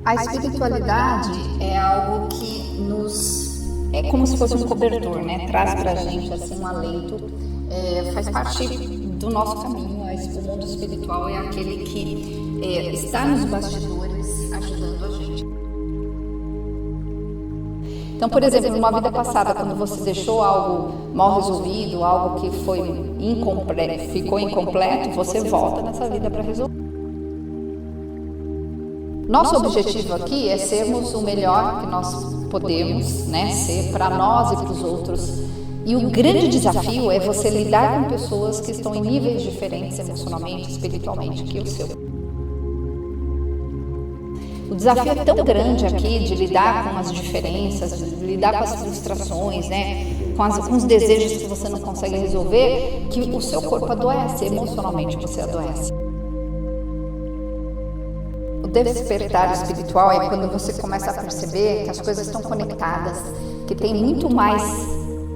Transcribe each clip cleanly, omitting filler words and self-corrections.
A espiritualidade é algo que é como se fosse um cobertor, né? Traz pra gente assim um alento, faz parte do nosso caminho. O mundo espiritual é aquele que está nos bastidores ajudando a gente. Então, por exemplo, numa vida passada, quando você deixou algo mal resolvido, algo que ficou incompleto, você volta nessa vida para resolver. Nosso objetivo aqui é sermos o melhor que nós podemos, né, ser para nós e para os outros. E o grande desafio é você lidar com pessoas que estão em níveis diferentes emocionalmente, espiritualmente, que o seu. O desafio é tão grande aqui de lidar com as diferenças, de lidar com as frustrações, né, com os desejos que você não consegue resolver, que o seu corpo adoece, emocionalmente você adoece. O despertar espiritual é quando você começa a perceber que as coisas estão conectadas, que tem muito mais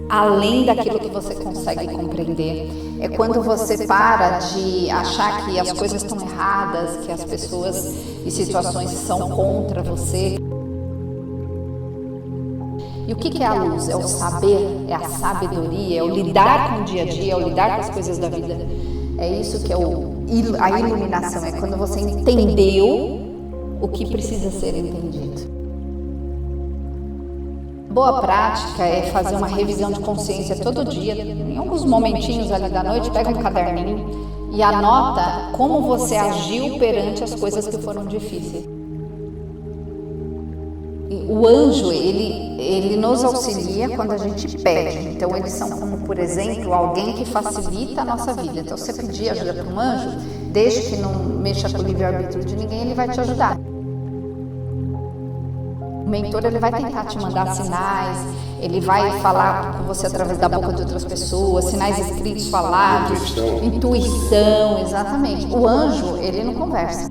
além daquilo que você consegue compreender. É quando você para de achar que as coisas estão erradas, que as pessoas e situações são contra você. E o que é a luz? É o saber, é a sabedoria, é o lidar com o dia a dia, é o lidar com as coisas da vida. É isso que é a iluminação, é quando você entendeu o que precisa ser entendido. Boa prática é fazer uma revisão de consciência todo dia, em alguns momentinhos ali da noite, pega um caderninho e anota como você agiu perante as coisas que foram difíceis. O anjo, ele nos auxilia quando a gente pede. Então, eles são como, por exemplo, alguém que facilita a nossa vida. Então, se você pedir ajuda para um anjo, desde que não mexa com o livre-arbítrio de ninguém, ele vai te ajudar. O mentor, ele vai tentar te mandar sinais, ele vai falar com você através da boca de outras pessoas, sinais escritos, falados, intuição, exatamente. O anjo, ele não conversa.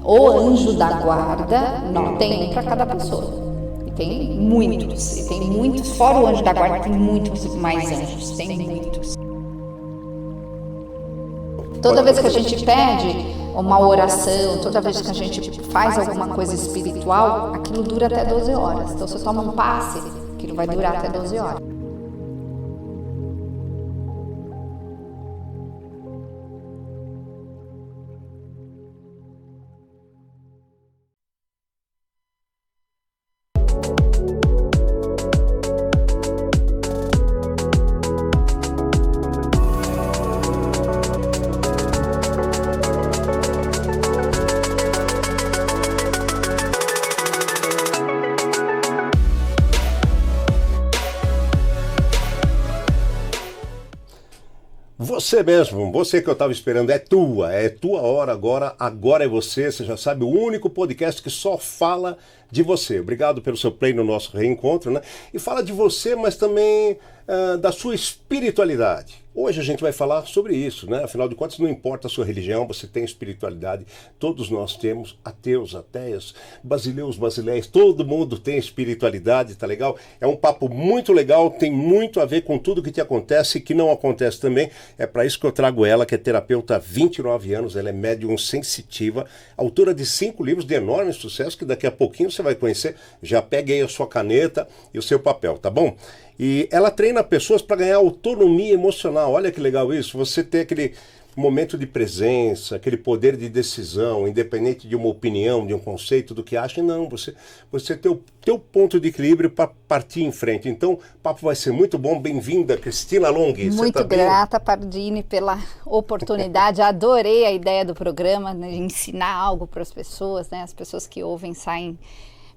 O anjo da guarda, não, tem um para cada pessoa. E tem muitos, fora o anjo da guarda, tem muitos mais anjos, tem muitos. Toda vez que a gente pede uma oração, toda vez que a gente faz alguma coisa espiritual, aquilo dura até 12 horas. Então, você toma um passe, aquilo vai durar até 12 horas. Você mesmo, você que eu estava esperando, é tua hora agora é você já sabe, o único podcast que só fala de você. Obrigado pelo seu play no nosso reencontro, né? E fala de você, mas também da sua espiritualidade. Hoje a gente vai falar sobre isso, né? Afinal de contas, não importa a sua religião, você tem espiritualidade. Todos nós temos, ateus, ateias, basileus, basileis, todo mundo tem espiritualidade, tá legal? É um papo muito legal, tem muito a ver com tudo que te acontece e que não acontece também. É para isso que eu trago ela, que é terapeuta há 29 anos, ela é médium sensitiva, autora de 5 livros de enorme sucesso, que daqui a pouquinho você vai conhecer. Já pegue aí a sua caneta e o seu papel, tá bom? E ela treina pessoas para ganhar autonomia emocional. Olha que legal isso, você ter aquele momento de presença, aquele poder de decisão, independente de uma opinião, de um conceito, do que acha. Não, você ter o teu ponto de equilíbrio para partir em frente. Então, o papo vai ser muito bom. Bem-vinda, Cristina Long. Muito grata, Pardini, pela oportunidade. Adorei a ideia do programa, né, de ensinar algo para as pessoas, né? As pessoas que ouvem saem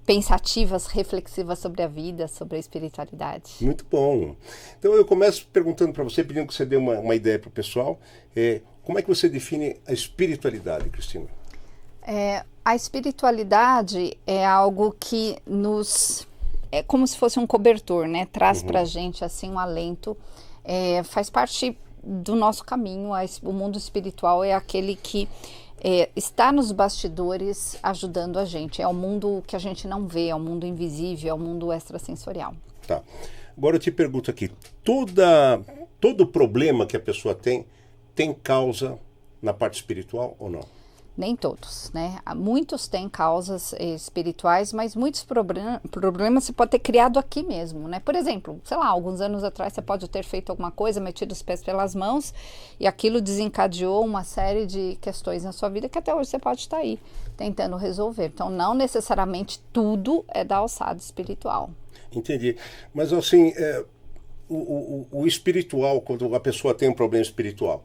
pensativas, reflexivas sobre a vida, sobre a espiritualidade. Muito bom. Então eu começo perguntando para você, pedindo que você dê uma ideia para o pessoal. Como é que você define a espiritualidade, Cristina? A espiritualidade é algo que é como se fosse um cobertor, né? Traz pra gente assim um alento, faz parte do nosso caminho. O mundo espiritual é aquele que está nos bastidores ajudando a gente. É o mundo que a gente não vê, é o mundo invisível, é o mundo extrasensorial. Tá. Agora eu te pergunto aqui, todo problema que a pessoa tem causa na parte espiritual ou não? Nem todos, né? Muitos têm causas espirituais, mas muitos problemas você pode ter criado aqui mesmo, né? Por exemplo, sei lá, alguns anos atrás você pode ter feito alguma coisa, metido os pés pelas mãos e aquilo desencadeou uma série de questões na sua vida que até hoje você pode estar aí tentando resolver. Então, não necessariamente tudo é da alçada espiritual. Entendi. Mas assim, o espiritual, quando a pessoa tem um problema espiritual,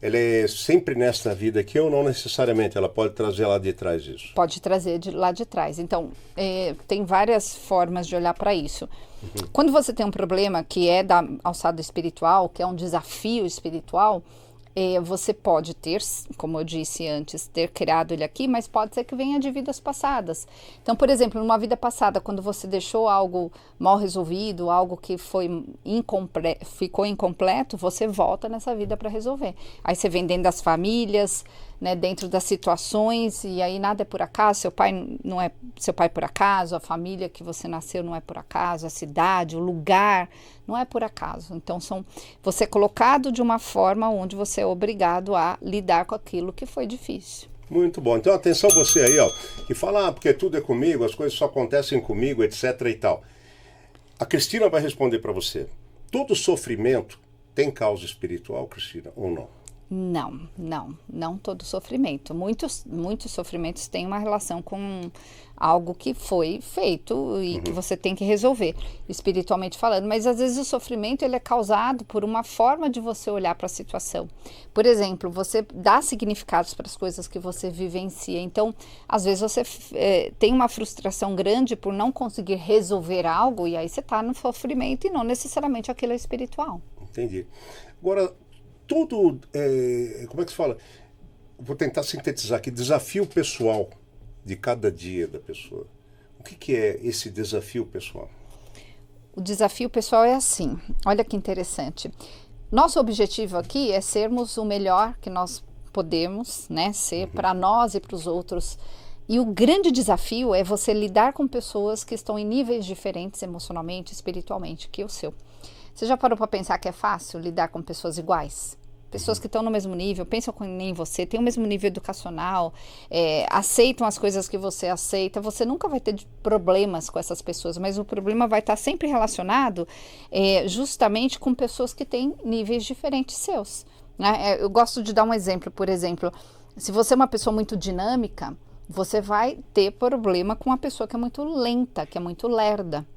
ela é sempre nesta vida aqui ou não necessariamente? Ela pode trazer lá de trás isso? Pode trazer lá de trás. Então, tem várias formas de olhar para isso. Quando você tem um problema que é da alçada espiritual, que é um desafio espiritual, você pode ter, como eu disse antes, ter criado ele aqui, mas pode ser que venha de vidas passadas. Então, por exemplo, numa vida passada, quando você deixou algo mal resolvido, algo que ficou incompleto, você volta nessa vida para resolver. Aí você vem dentro das famílias, né, dentro das situações, e aí nada é por acaso, seu pai não é seu pai por acaso, a família que você nasceu não é por acaso, a cidade, o lugar, não é por acaso. Então, você é colocado de uma forma onde você é obrigado a lidar com aquilo que foi difícil. Muito bom. Então, atenção você aí, ó, que fala, porque tudo é comigo, as coisas só acontecem comigo, etc e tal. A Cristina vai responder para você. Todo sofrimento tem causa espiritual, Cristina, ou não? Não todo sofrimento. Muitos sofrimentos têm uma relação com algo que foi feito e que você tem que resolver, espiritualmente falando. Mas às vezes o sofrimento ele é causado por uma forma de você olhar para a situação. Por exemplo, você dá significados para as coisas que você vivencia. Então, às vezes você tem uma frustração grande por não conseguir resolver algo e aí você está no sofrimento e não necessariamente aquilo é espiritual. Entendi. Agora, como é que se fala? Vou tentar sintetizar aqui, desafio pessoal de cada dia da pessoa. O que é esse desafio pessoal? O desafio pessoal é assim, olha que interessante. Nosso objetivo aqui é sermos o melhor que nós podemos, né, ser para nós e para os outros. E o grande desafio é você lidar com pessoas que estão em níveis diferentes emocionalmente, espiritualmente, que o seu. Você já parou para pensar que é fácil lidar com pessoas iguais? Pessoas que estão no mesmo nível, pensam em você, têm o mesmo nível educacional, aceitam as coisas que você aceita. Você nunca vai ter problemas com essas pessoas, mas o problema vai estar sempre relacionado justamente com pessoas que têm níveis diferentes seus. Né? Eu gosto de dar um exemplo, por exemplo, se você é uma pessoa muito dinâmica, você vai ter problema com uma pessoa que é muito lenta, que é muito lerda.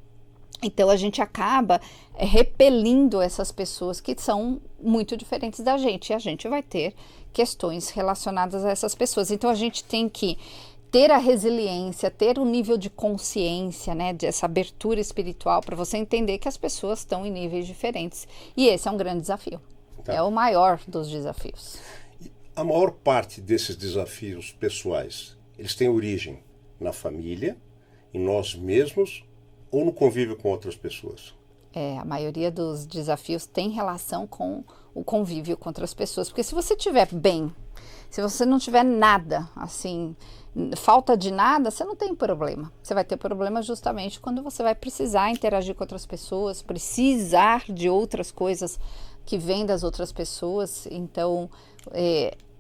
Então, a gente acaba repelindo essas pessoas que são muito diferentes da gente. E a gente vai ter questões relacionadas a essas pessoas. Então, a gente tem que ter a resiliência, ter um nível de consciência, né, dessa abertura espiritual para você entender que as pessoas estão em níveis diferentes. E esse é um grande desafio. Tá. É o maior dos desafios. A maior parte desses desafios pessoais, eles têm origem na família, em nós mesmos, ou no convívio com outras pessoas? A maioria dos desafios tem relação com o convívio com outras pessoas. Porque se você estiver bem, se você não tiver nada, assim, falta de nada, você não tem problema. Você vai ter problema justamente quando você vai precisar interagir com outras pessoas, precisar de outras coisas que vêm das outras pessoas. Então,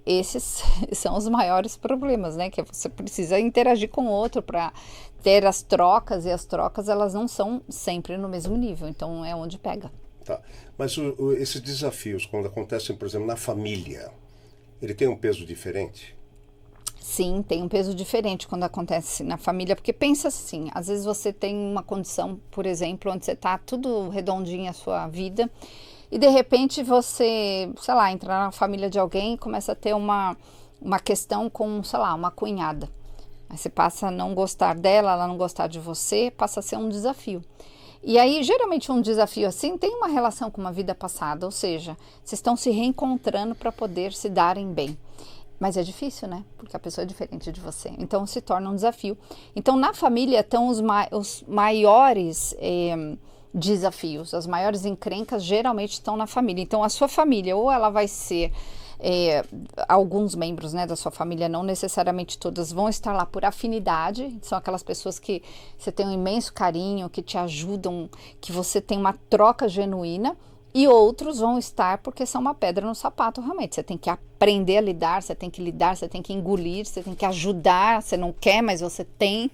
esses são os maiores problemas, né? Que você precisa interagir com o outro para ter as trocas, e as trocas elas não são sempre no mesmo nível, então é onde pega. Tá, mas esses desafios, quando acontecem, por exemplo, na família, ele tem um peso diferente? Sim, tem um peso diferente quando acontece na família, porque pensa assim, às vezes você tem uma condição, por exemplo, onde você está tudo redondinho a sua vida, e de repente você, sei lá, entra na família de alguém e começa a ter uma questão com, sei lá, uma cunhada. Aí você passa a não gostar dela, ela não gostar de você, passa a ser um desafio. E aí, geralmente, um desafio assim tem uma relação com uma vida passada, ou seja, vocês estão se reencontrando para poder se darem bem. Mas é difícil, né? Porque a pessoa é diferente de você. Então, se torna um desafio. Então, na família estão os maiores desafios, as maiores encrencas geralmente estão na família. Então, a sua família, ou ela vai ser... alguns membros, né, da sua família, não necessariamente todas, vão estar lá por afinidade, são aquelas pessoas que você tem um imenso carinho, que te ajudam, que você tem uma troca genuína, E outros vão estar porque são uma pedra no sapato, realmente. Você tem que aprender a lidar, você tem que lidar, você tem que engolir, você tem que ajudar, você não quer, mas você tem.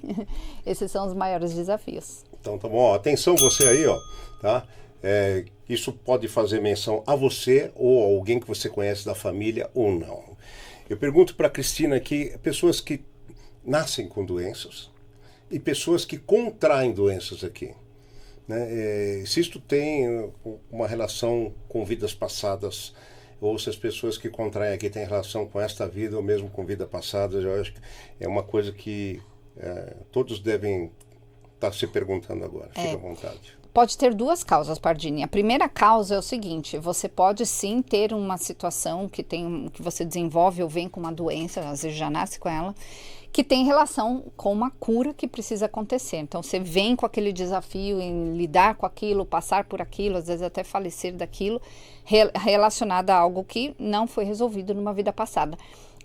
Esses são os maiores desafios. Então tá bom, ó, atenção você aí, ó, tá? Isso pode fazer menção a você ou a alguém que você conhece da família ou não. Eu pergunto para a Cristina aqui, pessoas que nascem com doenças e pessoas que contraem doenças aqui, né? Se isto tem uma relação com vidas passadas, ou se as pessoas que contraem aqui têm relação com esta vida ou mesmo com vida passada, eu acho que é uma coisa que todos devem estar se perguntando agora. Fique à vontade. Pode ter duas causas, Pardini. A primeira causa é o seguinte: você pode sim ter uma situação que você desenvolve ou vem com uma doença, às vezes já nasce com ela, que tem relação com uma cura que precisa acontecer. Então você vem com aquele desafio em lidar com aquilo, passar por aquilo, às vezes até falecer daquilo, relacionado a algo que não foi resolvido numa vida passada.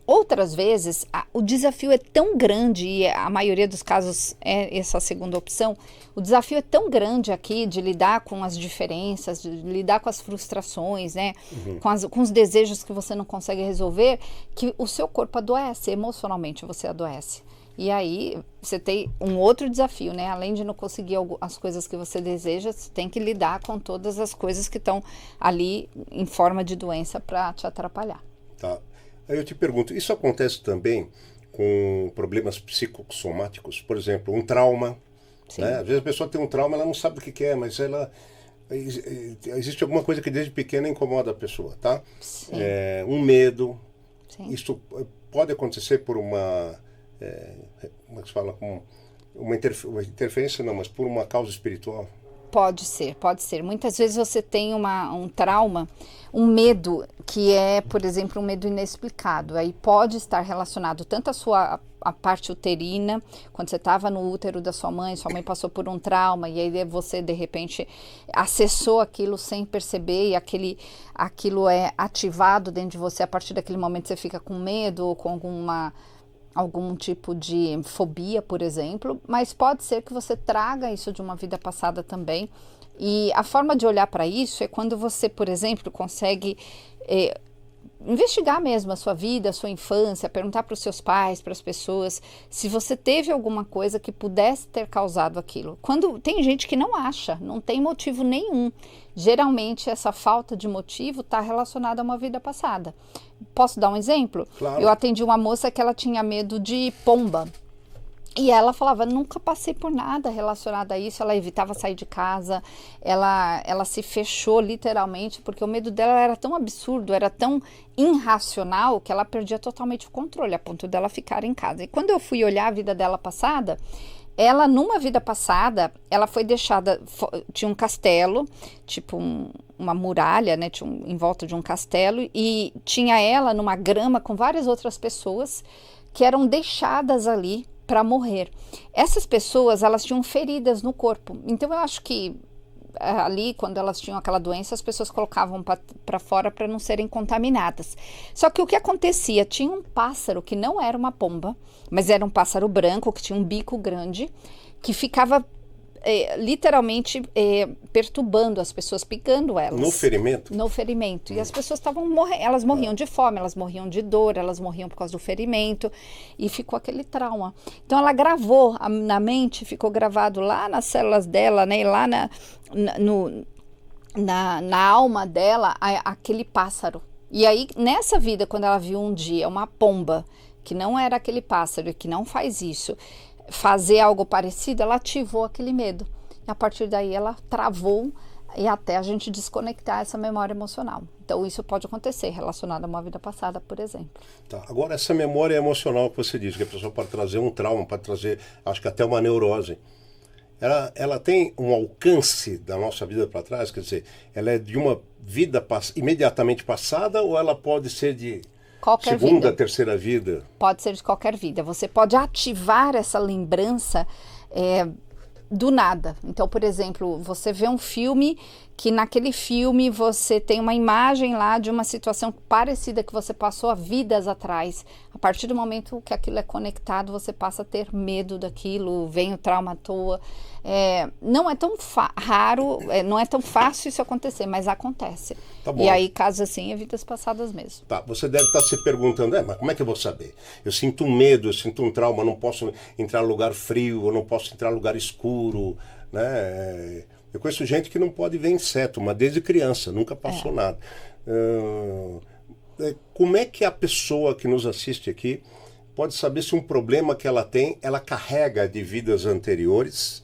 Outras vezes, o desafio é tão grande, e a maioria dos casos é essa segunda opção, o desafio é tão grande aqui de lidar com as diferenças, de lidar com as frustrações, né? Com os desejos que você não consegue resolver, que o seu corpo adoece, emocionalmente você adoece. E aí você tem um outro desafio, né? Além de não conseguir as coisas que você deseja, você tem que lidar com todas as coisas que estão ali em forma de doença para te atrapalhar. Tá. Aí eu te pergunto, isso acontece também com problemas psicossomáticos? Por exemplo, um trauma, né? Às vezes a pessoa tem um trauma, ela não sabe o que é, mas existe alguma coisa que desde pequena incomoda a pessoa, tá? Um medo. Sim. Isso pode acontecer por como é que se fala? Uma interferência não, mas por uma causa espiritual? Pode ser, pode ser. Muitas vezes você tem um trauma, um medo que é, por exemplo, um medo inexplicado. Aí pode estar relacionado tanto a parte uterina, quando você estava no útero da sua mãe passou por um trauma e aí você, de repente, acessou aquilo sem perceber e aquilo é ativado dentro de você. A partir daquele momento você fica com medo ou com algum tipo de fobia, por exemplo, mas pode ser que você traga isso de uma vida passada também. E a forma de olhar para isso é quando você, por exemplo, consegue investigar mesmo a sua vida, a sua infância, perguntar para os seus pais, para as pessoas, se você teve alguma coisa que pudesse ter causado aquilo. Quando tem gente que não acha, não tem motivo nenhum. Geralmente essa falta de motivo está relacionada a uma vida passada. Posso dar um exemplo? Claro. Eu atendi uma moça que ela tinha medo de pomba. E ela falava, nunca passei por nada relacionado a isso, ela evitava sair de casa, ela se fechou literalmente, porque o medo dela era tão absurdo, era tão irracional, que ela perdia totalmente o controle, a ponto dela ficar em casa. E quando eu fui olhar a vida dela passada, ela, numa vida passada, ela foi deixada, tinha um castelo, tipo uma muralha, né, em volta de um castelo, e tinha ela numa grama com várias outras pessoas que eram deixadas ali para morrer. Essas pessoas, elas tinham feridas no corpo. Então eu acho que ali, quando elas tinham aquela doença, as pessoas colocavam para fora para não serem contaminadas. Só que o que acontecia? Tinha um pássaro que não era uma pomba, mas era um pássaro branco que tinha um bico grande, que ficava literalmente perturbando as pessoas, picando elas. No ferimento? No ferimento. E as pessoas estavam morrendo, elas morriam de fome, elas morriam de dor, elas morriam por causa do ferimento, e ficou aquele trauma. Então ela gravou na mente, ficou gravado lá nas células dela, né, lá na alma dela, aquele pássaro. E aí, nessa vida, quando ela viu um dia uma pomba, que não era aquele pássaro, e que não faz isso, fazer algo parecido, ela ativou aquele medo. E a partir daí ela travou e até a gente desconectar essa memória emocional. Então isso pode acontecer relacionado a uma vida passada, por exemplo. Tá. Agora essa memória emocional que você diz, que a pessoa pode trazer um trauma, pode trazer, acho que até uma neurose. Ela tem um alcance da nossa vida para trás, quer dizer, ela é de uma vida imediatamente passada ou ela pode ser de qualquer segunda, vida. Terceira vida? Pode ser de qualquer vida. Você pode ativar essa lembrança do nada. Então, por exemplo, você vê um filme que naquele filme você tem uma imagem lá de uma situação parecida que você passou há vidas atrás. A partir do momento que aquilo é conectado, você passa a ter medo daquilo, vem o trauma à toa. Não é tão raro, não é tão fácil isso acontecer, mas acontece. Tá bom. E aí, casos assim, é vidas passadas mesmo. Tá, você deve estar se perguntando, mas como é que eu vou saber? Eu sinto um medo, eu sinto um trauma, eu não posso entrar em lugar frio, eu não posso entrar em lugar escuro, né? Eu conheço gente que não pode ver inseto, mas desde criança, nunca passou nada. Como é que a pessoa que nos assiste aqui pode saber se um problema que ela tem, ela carrega de vidas anteriores,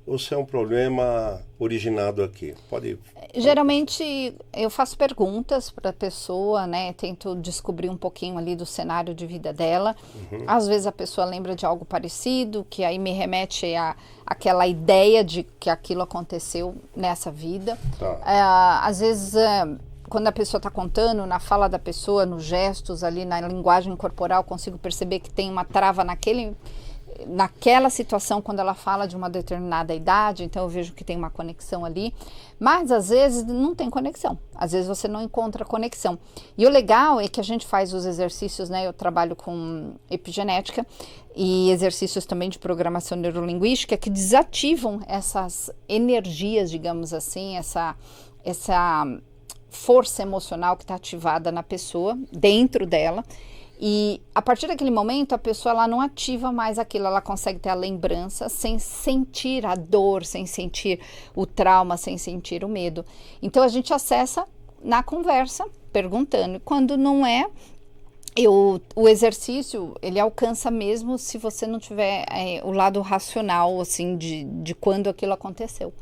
ou se é um problema originado aqui? Pode... Geralmente eu faço perguntas para a pessoa, né? Tento descobrir um pouquinho ali do cenário de vida dela. Às vezes a pessoa lembra de algo parecido, que aí me remete àquela ideia de que aquilo aconteceu nessa vida. Tá. Às vezes, quando a pessoa está contando, na fala da pessoa, nos gestos ali, na linguagem corporal, consigo perceber que tem uma trava naquela situação quando ela fala de uma determinada idade, então eu vejo que tem uma conexão ali, mas às vezes não tem conexão, às vezes você não encontra conexão. E o legal é que a gente faz os exercícios, né? Eu trabalho com epigenética e exercícios também de programação neurolinguística que desativam essas energias, digamos assim, essa força emocional que está ativada na pessoa, dentro dela. E a partir daquele momento a pessoa ela não ativa mais aquilo, ela consegue ter a lembrança sem sentir a dor, sem sentir o trauma, sem sentir o medo. Então a gente acessa na conversa, perguntando. Quando não é, o exercício ele alcança mesmo se você não tiver o lado racional assim de quando aquilo aconteceu.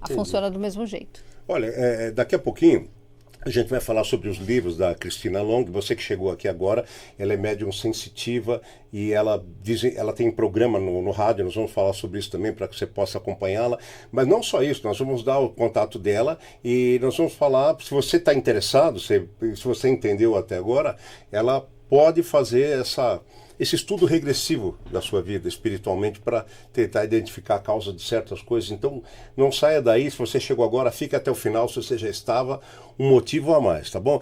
Funciona do mesmo jeito. Olha, daqui a pouquinho a gente vai falar sobre os livros da Cristina Long. Você que chegou aqui agora, ela é médium sensitiva e ela tem programa no rádio, nós vamos falar sobre isso também para que você possa acompanhá-la. Mas não só isso, nós vamos dar o contato dela e nós vamos falar, se você está interessado, se você entendeu até agora, ela pode fazer esse estudo regressivo da sua vida espiritualmente para tentar identificar a causa de certas coisas. Então, não saia daí. Se você chegou agora, fique até o final. Se você já estava, um motivo a mais, tá bom?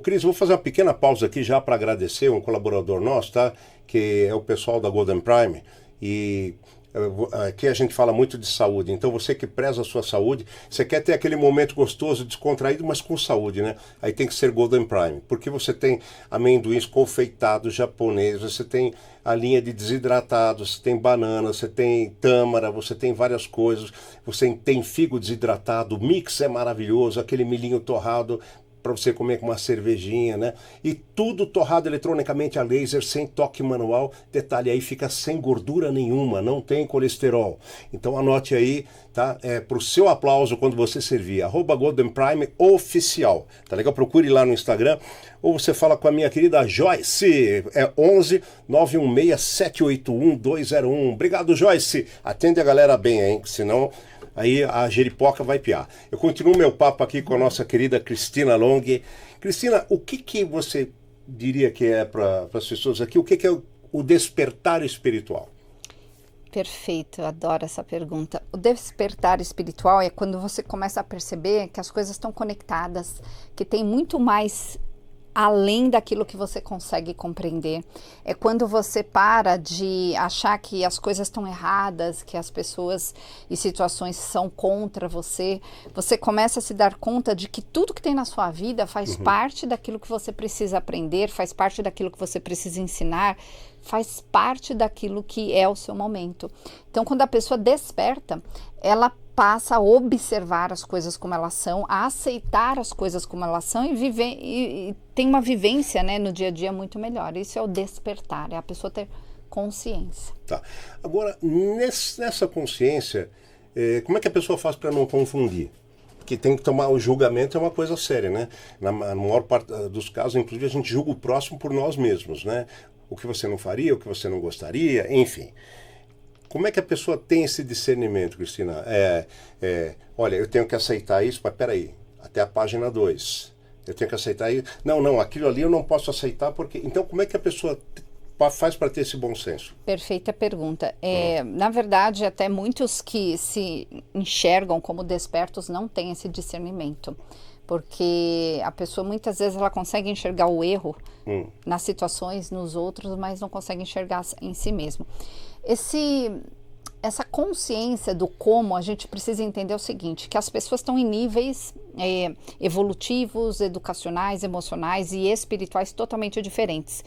Cris, vou fazer uma pequena pausa aqui já para agradecer um colaborador nosso, tá? Que é o pessoal da Golden Prime. E aqui a gente fala muito de saúde, então você que preza a sua saúde, você quer ter aquele momento gostoso, descontraído, mas com saúde, né? Aí tem que ser Golden Prime, porque você tem amendoins confeitados japoneses, você tem a linha de desidratados, você tem banana, você tem tâmara, você tem várias coisas, você tem figo desidratado, o mix é maravilhoso, aquele milhinho torrado, para você comer com uma cervejinha, né? E tudo torrado eletronicamente a laser, sem toque manual. Detalhe aí, fica sem gordura nenhuma, não tem colesterol. Então anote aí, tá? Pro seu aplauso quando você servir, @Golden Prime Oficial. Tá legal? Procure lá no Instagram. Ou você fala com a minha querida Joyce, 11 916 781 201. Obrigado, Joyce. Atende a galera bem, hein? Senão... aí a jeripoca vai piar. Eu continuo meu papo aqui com a nossa querida Cristina Long. Cristina, o que você diria que é para as pessoas aqui? O que é o despertar espiritual? Perfeito, eu adoro essa pergunta. O despertar espiritual é quando você começa a perceber que as coisas estão conectadas, que tem muito mais além daquilo que você consegue compreender. É quando você para de achar que as coisas estão erradas, que as pessoas e situações são contra você. Você começa a se dar conta de que tudo que tem na sua vida faz parte daquilo que você precisa aprender, faz parte daquilo que você precisa ensinar, faz parte daquilo que é o seu momento. Então, quando a pessoa desperta, ela passa a observar as coisas como elas são, a aceitar as coisas como elas são e tem uma vivência, né, no dia a dia muito melhor. Isso é o despertar, é a pessoa ter consciência. Tá. Agora, nessa consciência, como é que a pessoa faz para não confundir? Porque tem que tomar o julgamento, é uma coisa séria, né? Na maior parte dos casos, inclusive, a gente julga o próximo por nós mesmos, né? O que você não faria, o que você não gostaria, enfim. Como é que a pessoa tem esse discernimento, Cristina? Olha, eu tenho que aceitar isso, mas peraí, até a página 2. Eu tenho que aceitar isso. Não, aquilo ali eu não posso aceitar porque... Então, como é que a pessoa faz para ter esse bom senso? Perfeita pergunta. Na verdade, até muitos que se enxergam como despertos não têm esse discernimento. Porque a pessoa muitas vezes ela consegue enxergar o erro nas situações, nos outros, mas não consegue enxergar em si mesmo. essa consciência do como, a gente precisa entender o seguinte, que as pessoas estão em níveis evolutivos, educacionais, emocionais e espirituais totalmente diferentes.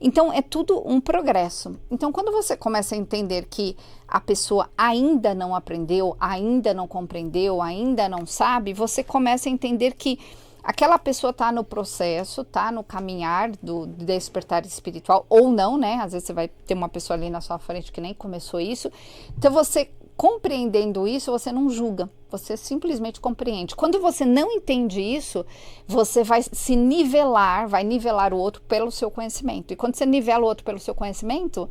Então, é tudo um progresso. Então, quando você começa a entender que a pessoa ainda não aprendeu, ainda não compreendeu, ainda não sabe, você começa a entender que aquela pessoa está no processo, está no caminhar do despertar espiritual, ou não, né? Às vezes você vai ter uma pessoa ali na sua frente que nem começou isso. Então, você compreendendo isso, você não julga, você simplesmente compreende. Quando você não entende isso, você vai se nivelar, vai nivelar o outro pelo seu conhecimento. E quando você nivela o outro pelo seu conhecimento,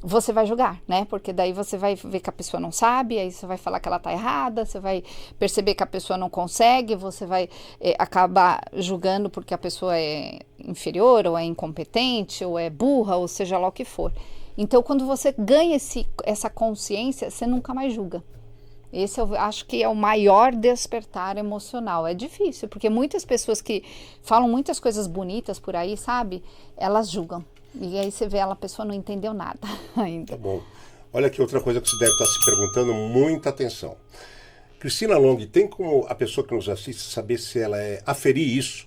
você vai julgar, né? Porque daí você vai ver que a pessoa não sabe, aí você vai falar que ela tá errada, você vai perceber que a pessoa não consegue, você vai acabar julgando porque a pessoa é inferior, ou é incompetente, ou é burra, ou seja lá o que for. Então, quando você ganha essa consciência, você nunca mais julga. Esse eu acho que é o maior despertar emocional. É difícil, porque muitas pessoas que falam muitas coisas bonitas por aí, sabe? Elas julgam. E aí você vê a pessoa não entendeu nada ainda. Tá bom. Olha aqui outra coisa que você deve estar se perguntando, muita atenção. Cristina Long, tem como a pessoa que nos assiste saber se ela aferir isso,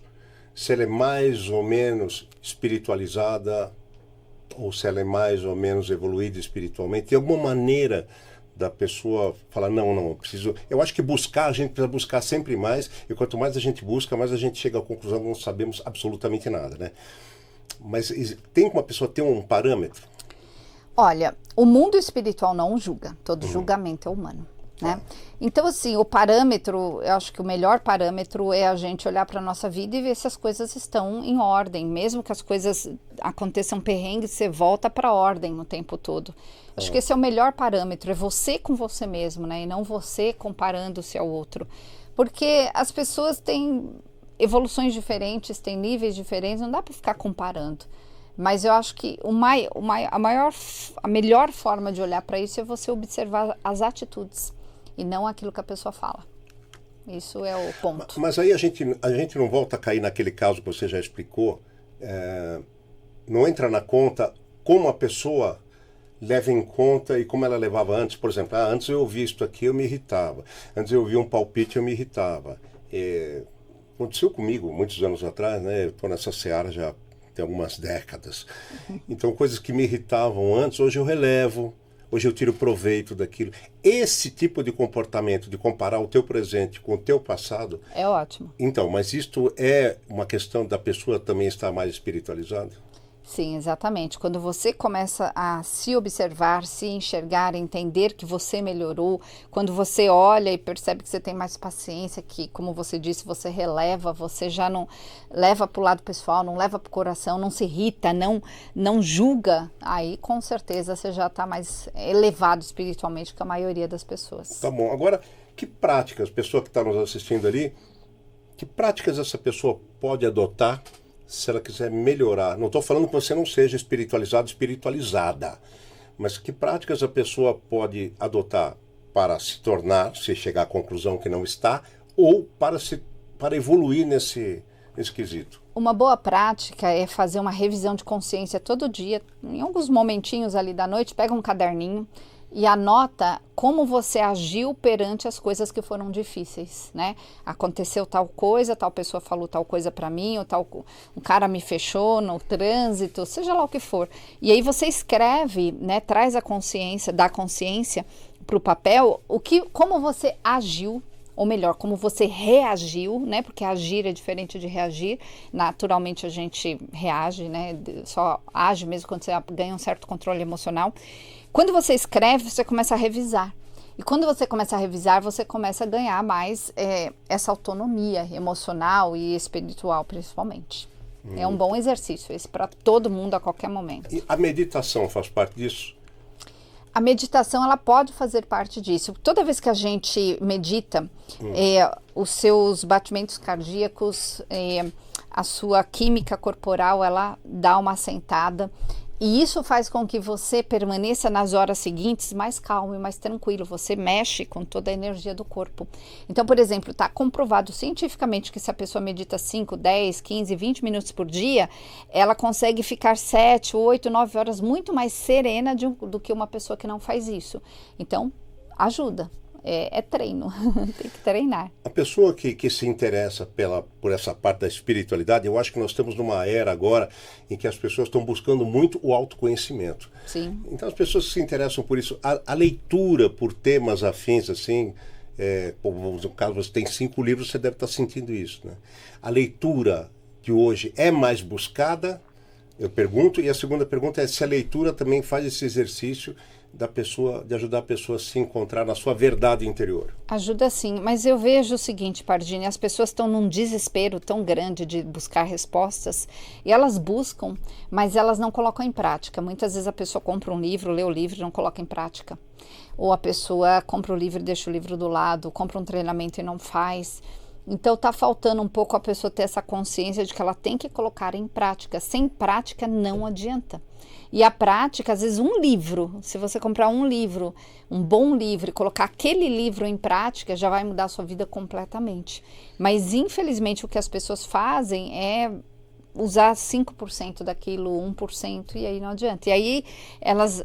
se ela é mais ou menos espiritualizada, ou se ela é mais ou menos evoluída espiritualmente? Tem alguma maneira da pessoa falar, não, preciso... Eu acho que a gente precisa buscar sempre mais, e quanto mais a gente busca, mais a gente chega à conclusão que não sabemos absolutamente nada, né? Mas tem como a pessoa ter um parâmetro? Olha, o mundo espiritual não julga, todo julgamento é humano, né? Então, assim, o parâmetro, eu acho que o melhor parâmetro é a gente olhar para a nossa vida e ver se as coisas estão em ordem. Mesmo que as coisas aconteçam perrengues, você volta para a ordem no tempo todo. Acho que esse é o melhor parâmetro, é você com você mesmo, né? E não você comparando-se ao outro. Porque as pessoas têm evoluções diferentes, têm níveis diferentes, não dá para ficar comparando. Mas eu acho que a melhor forma de olhar para isso é você observar as atitudes e não aquilo que a pessoa fala. Isso é o ponto. Mas aí a gente não volta a cair naquele caso que você já explicou, não entra na conta como a pessoa leva em conta e como ela levava antes. Por exemplo, antes eu ouvi isso aqui, eu me irritava. Antes eu ouvi um palpite, eu me irritava. Aconteceu comigo muitos anos atrás, né? Eu estou nessa seara já tem algumas décadas. Então, coisas que me irritavam antes, hoje eu relevo, hoje eu tiro proveito daquilo. Esse tipo de comportamento, de comparar o teu presente com o teu passado... É ótimo. Então, mas isto é uma questão da pessoa também estar mais espiritualizada? Sim, exatamente. Quando você começa a se observar, se enxergar, entender que você melhorou, quando você olha e percebe que você tem mais paciência, que, como você disse, você releva, você já não leva para o lado pessoal, não leva para o coração, não se irrita, não julga, aí com certeza você já está mais elevado espiritualmente que a maioria das pessoas. Tá bom. Agora, que práticas, pessoa que está nos assistindo ali, que práticas essa pessoa pode adotar se ela quiser melhorar? Não estou falando que você não seja espiritualizado, espiritualizada, mas que práticas a pessoa pode adotar para se tornar, se chegar à conclusão que não está, ou para evoluir nesse quesito? Uma boa prática é fazer uma revisão de consciência todo dia, em alguns momentinhos ali da noite, pega um caderninho e anota como você agiu perante as coisas que foram difíceis, né? Aconteceu tal coisa, tal pessoa falou tal coisa para mim, ou um cara me fechou no trânsito, seja lá o que for. E aí você escreve, né? Traz a consciência, dá consciência para o papel, como você agiu, ou melhor, como você reagiu, né? Porque agir é diferente de reagir. Naturalmente a gente reage, né? Só age mesmo quando você ganha um certo controle emocional. Quando você escreve, você começa a revisar. E quando você começa a revisar, você começa a ganhar mais essa autonomia emocional e espiritual, principalmente. É um bom exercício, esse para todo mundo a qualquer momento. E a meditação faz parte disso? A meditação, ela pode fazer parte disso. Toda vez que a gente medita, os seus batimentos cardíacos, a sua química corporal, ela dá uma assentada. E isso faz com que você permaneça nas horas seguintes mais calmo e mais tranquilo. Você mexe com toda a energia do corpo. Então, por exemplo, está comprovado cientificamente que se a pessoa medita 5, 10, 15, 20 minutos por dia, ela consegue ficar 7, 8, 9 horas muito mais serena do que uma pessoa que não faz isso. Então, ajuda. É treino, tem que treinar. A pessoa que se interessa por essa parte da espiritualidade, eu acho que nós estamos numa era agora em que as pessoas estão buscando muito o autoconhecimento. Sim. Então as pessoas que se interessam por isso, a leitura por temas afins, assim, no caso você tem 5 livros, você deve estar sentindo isso, né? A leitura de hoje é mais buscada, eu pergunto, e a segunda pergunta é se a leitura também faz esse exercício de ajudar a pessoa a se encontrar na sua verdade interior. Ajuda sim, mas eu vejo o seguinte, Pardini, as pessoas estão num desespero tão grande de buscar respostas, e elas buscam, mas elas não colocam em prática. Muitas vezes a pessoa compra um livro, lê o livro e não coloca em prática. Ou a pessoa compra o livro e deixa o livro do lado, compra um treinamento e não faz. Então está faltando um pouco a pessoa ter essa consciência de que ela tem que colocar em prática. Sem prática não adianta. E a prática, às vezes um livro, se você comprar um livro, um bom livro e colocar aquele livro em prática, já vai mudar a sua vida completamente. Mas infelizmente o que as pessoas fazem é usar 5% daquilo, 1%, e aí não adianta. E aí elas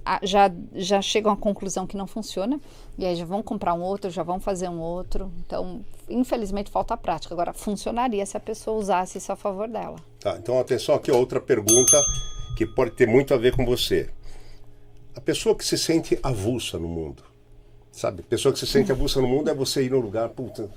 já chegam à conclusão que não funciona, e aí já vão comprar um outro, já vão fazer um outro. Então, infelizmente, falta a prática. Agora, funcionaria se a pessoa usasse isso a favor dela. Tá, então atenção aqui, outra pergunta que pode ter muito a ver com você. A pessoa que se sente avulsa no mundo, sabe? A pessoa que se sente avulsa no mundo é você ir no lugar, puta,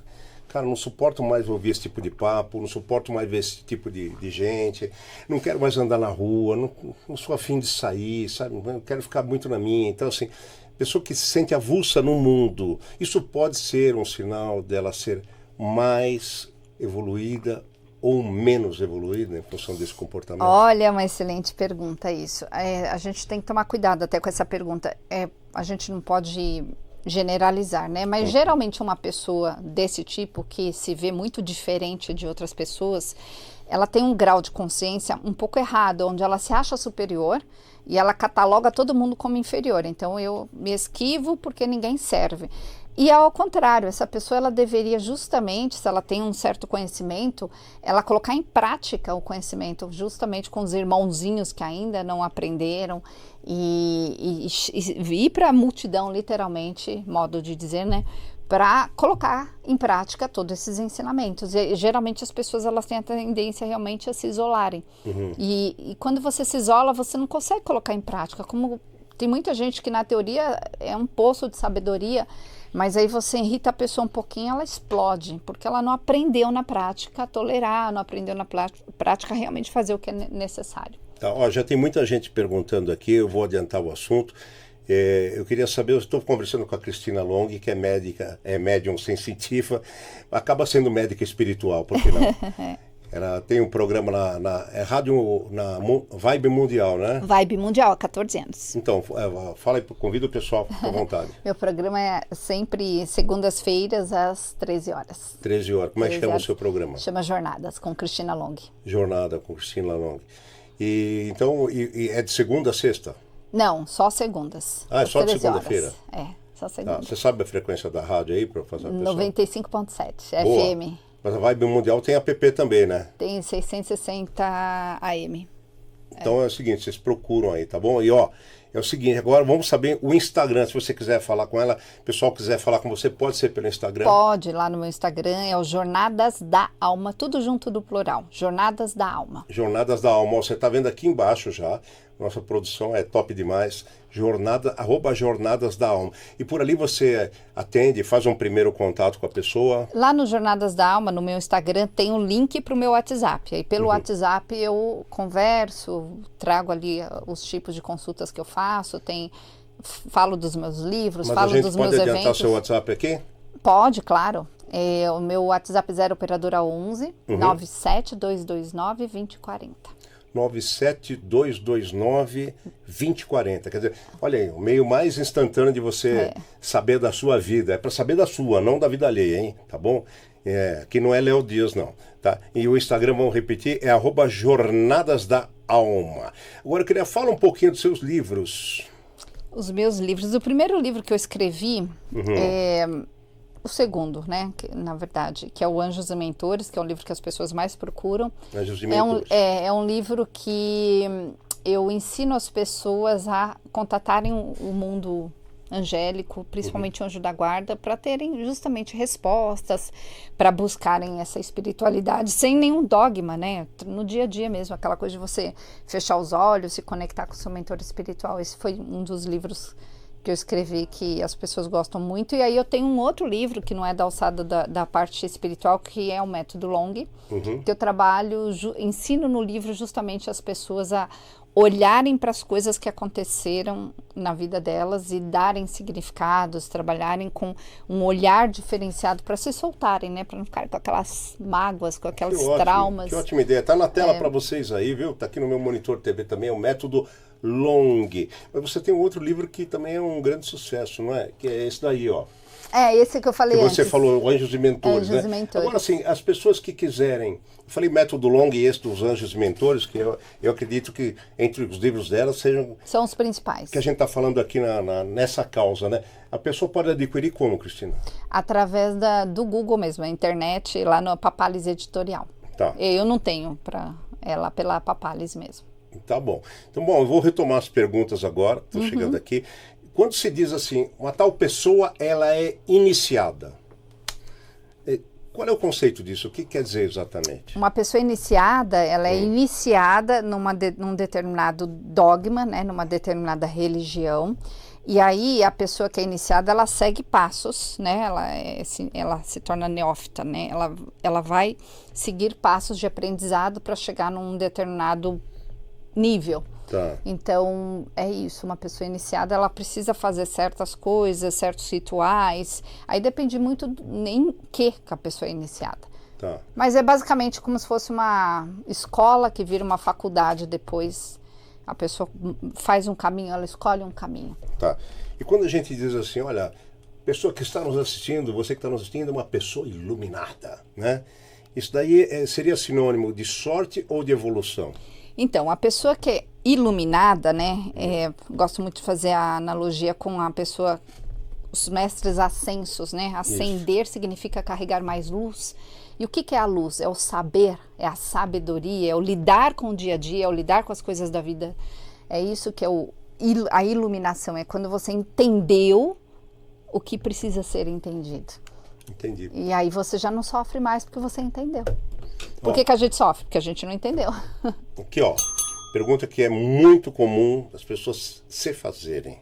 cara, não suporto mais ouvir esse tipo de papo, não suporto mais ver esse tipo de gente, não quero mais andar na rua, não sou afim de sair, sabe? Eu quero ficar muito na minha. Então, assim, pessoa que se sente avulsa no mundo, isso pode ser um sinal dela ser mais evoluída ou menos evoluída em função desse comportamento? Olha, uma excelente pergunta isso. A gente tem que tomar cuidado até com essa pergunta. A gente não pode generalizar, né? Mas geralmente uma pessoa desse tipo, que se vê muito diferente de outras pessoas, ela tem um grau de consciência um pouco errado, onde ela se acha superior e ela cataloga todo mundo como inferior. Então eu me esquivo porque ninguém serve. E ao contrário, essa pessoa ela deveria justamente, se ela tem um certo conhecimento, ela colocar em prática o conhecimento, justamente com os irmãozinhos que ainda não aprenderam, e ir para a multidão, literalmente, modo de dizer, né? Para colocar em prática todos esses ensinamentos. E geralmente as pessoas elas têm a tendência realmente a se isolarem. E quando você se isola, você não consegue colocar em prática. Como tem muita gente que na teoria é um poço de sabedoria, mas aí você irrita a pessoa um pouquinho, ela explode, porque ela não aprendeu na prática a tolerar, não aprendeu na prática realmente fazer o que é necessário. Tá, ó, já tem muita gente perguntando aqui, eu vou adiantar o assunto. Eu queria saber, eu estou conversando com a Cristina Long, que é médica, é médium sensitiva, acaba sendo médica espiritual, por que não? Ela tem um programa na rádio, na Vibe Mundial, né? Vibe Mundial, há 14 anos. Então, fala aí, convida o pessoal, fica à vontade. Meu programa é sempre segundas-feiras, às 13 horas. 13 horas. Como é que chama o seu programa? Chama Jornadas, com Cristina Long. Jornada com Cristina Long. Então, é de segunda a sexta? Não, só segundas. Ah, é só de segunda-feira? Só segunda. Você sabe a frequência da rádio aí para fazer a pessoa? 95.7, FM. Mas a Vibe Mundial tem app também, né? Tem 660 AM. Então é o seguinte, vocês procuram aí, tá bom? E ó, é o seguinte, agora vamos saber o Instagram, se você quiser falar com ela, o pessoal quiser falar com você, pode ser pelo Instagram? Pode, lá no meu Instagram, é o Jornadas da Alma, tudo junto do plural, Jornadas da Alma. Jornadas da Alma, você tá vendo aqui embaixo já, nossa produção é top demais, @Jornadas da Alma. E por ali você atende, faz um primeiro contato com a pessoa? Lá no Jornadas da Alma, no meu Instagram, tem um link para o meu WhatsApp. Aí pelo WhatsApp eu converso, trago ali os tipos de consultas que eu faço, falo dos meus livros, falo dos meus eventos. Mas a gente pode adiantar seu WhatsApp aqui? Pode, claro. O meu WhatsApp 0 operadora 11 97229 2040. 97229-2040. Quer dizer, olha aí, o meio mais instantâneo de você saber da sua vida. É para saber da sua, não da vida alheia, hein? Tá bom? Aqui não é Léo Dias, não. Tá? E o Instagram, vamos repetir, é @Jornadas da alma. Agora eu queria falar um pouquinho dos seus livros. Os meus livros. O primeiro livro que eu escrevi é o segundo, né? Na verdade, que é o Anjos e Mentores, que é um livro que as pessoas mais procuram. Anjos e Mentores. É um livro que eu ensino as pessoas a contatarem o mundo angélico, principalmente o anjo da guarda, para terem justamente respostas, para buscarem essa espiritualidade sem nenhum dogma, né? No dia a dia mesmo, aquela coisa de você fechar os olhos, se conectar com o seu mentor espiritual. Esse foi um dos livros que eu escrevi que as pessoas gostam muito. E aí eu tenho um outro livro que não é da alçada da parte espiritual, que é o Método Long, que eu trabalho, ensino no livro justamente as pessoas a olharem para as coisas que aconteceram na vida delas e darem significados, trabalharem com um olhar diferenciado para se soltarem, né? Para não ficarem com aquelas mágoas, com aquelas traumas. Que ótima ideia. Está na tela para vocês aí, viu? Está aqui no meu monitor TV também, é o Método Long. Mas você tem um outro livro que também é um grande sucesso, não é? Que é esse daí, ó. É, esse que eu falei antes. Você falou, Anjos e Mentores, Anjos né? e Mentores. Agora, assim, as pessoas que quiserem... Eu falei Método Long e esse dos Anjos e Mentores, que eu acredito que entre os livros dela são os principais. Que a gente está falando aqui nessa causa, né? A pessoa pode adquirir como, Cristina? Através do Google mesmo, a internet, lá no Papalis Editorial. Tá. Eu não tenho, é lá pela Papalis mesmo. Tá bom. Então, bom, eu vou retomar as perguntas agora, estou chegando aqui. Quando se diz assim, uma tal pessoa, ela é iniciada. Qual é o conceito disso? O que quer dizer exatamente? Uma pessoa iniciada, ela é iniciada num determinado dogma, né, numa determinada religião. E aí a pessoa que é iniciada, ela segue passos, né? Ela se torna neófita, né? Ela vai seguir passos de aprendizado para chegar num determinado nível. Tá. Então, é isso, uma pessoa iniciada, ela precisa fazer certas coisas, certos rituais, aí depende muito em que a pessoa é iniciada. Tá. Mas é basicamente como se fosse uma escola que vira uma faculdade depois, a pessoa faz um caminho, ela escolhe um caminho. Tá. E quando a gente diz assim, olha, pessoa que está nos assistindo, você que está nos assistindo é uma pessoa iluminada, né? Isso daí seria sinônimo de sorte ou de evolução? Então, a pessoa que é iluminada, né, gosto muito de fazer a analogia com a pessoa, os mestres ascensos, né, ascender significa carregar mais luz, e o que é a luz? É o saber, é a sabedoria, é o lidar com o dia a dia, é o lidar com as coisas da vida, é isso que é a iluminação, é quando você entendeu o que precisa ser entendido. Entendi. E aí você já não sofre mais porque você entendeu. Por que a gente sofre? Porque a gente não entendeu. Aqui, ó. Pergunta que é muito comum as pessoas se fazerem.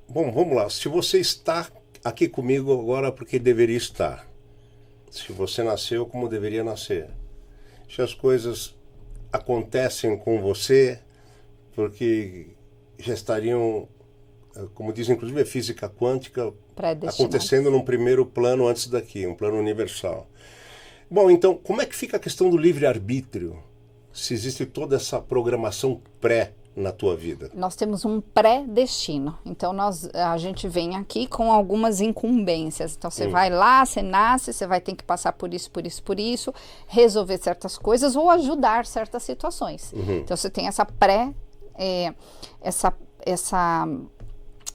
Bom, vamos lá. Se você está aqui comigo agora porque deveria estar. Se você nasceu como deveria nascer. Se as coisas acontecem com você porque já estariam, como diz inclusive a física quântica, acontecendo num primeiro plano antes daqui, um plano universal. Bom, então, como é que fica a questão do livre-arbítrio, se existe toda essa programação pré na tua vida? Nós temos um pré-destino, então a gente vem aqui com algumas incumbências, então você vai lá, você nasce, você vai ter que passar por isso, resolver certas coisas ou ajudar certas situações. Então você tem essa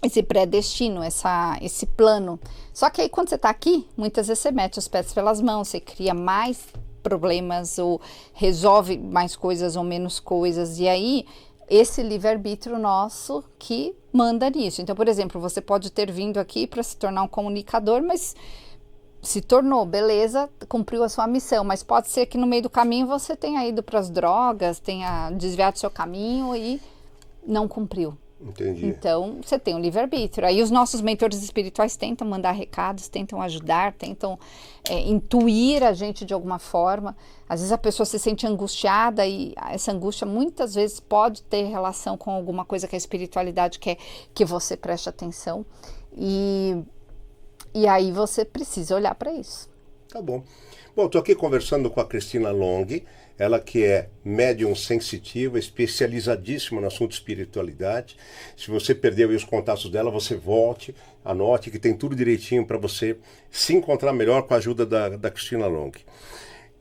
esse pré-destino, esse plano. Só que aí quando você está aqui, muitas vezes você mete os pés pelas mãos, você cria mais problemas ou resolve mais coisas ou menos coisas. E aí, esse livre-arbítrio nosso que manda nisso. Então, por exemplo, você pode ter vindo aqui para se tornar um comunicador, mas se tornou, beleza, cumpriu a sua missão. Mas pode ser que no meio do caminho você tenha ido para as drogas, tenha desviado seu caminho e não cumpriu. Entendi. Então, você tem um livre-arbítrio. Aí os nossos mentores espirituais tentam mandar recados, tentam ajudar, tentam intuir a gente de alguma forma. Às vezes a pessoa se sente angustiada e essa angústia muitas vezes pode ter relação com alguma coisa que a espiritualidade quer que você preste atenção. E aí você precisa olhar para isso. Tá bom. Bom, estou aqui conversando com a Cristina Long, ela que é médium sensitiva, especializadíssima no assunto espiritualidade. Se você perdeu os contatos dela, você volte, anote que tem tudo direitinho para você se encontrar melhor com a ajuda da Cristina Long.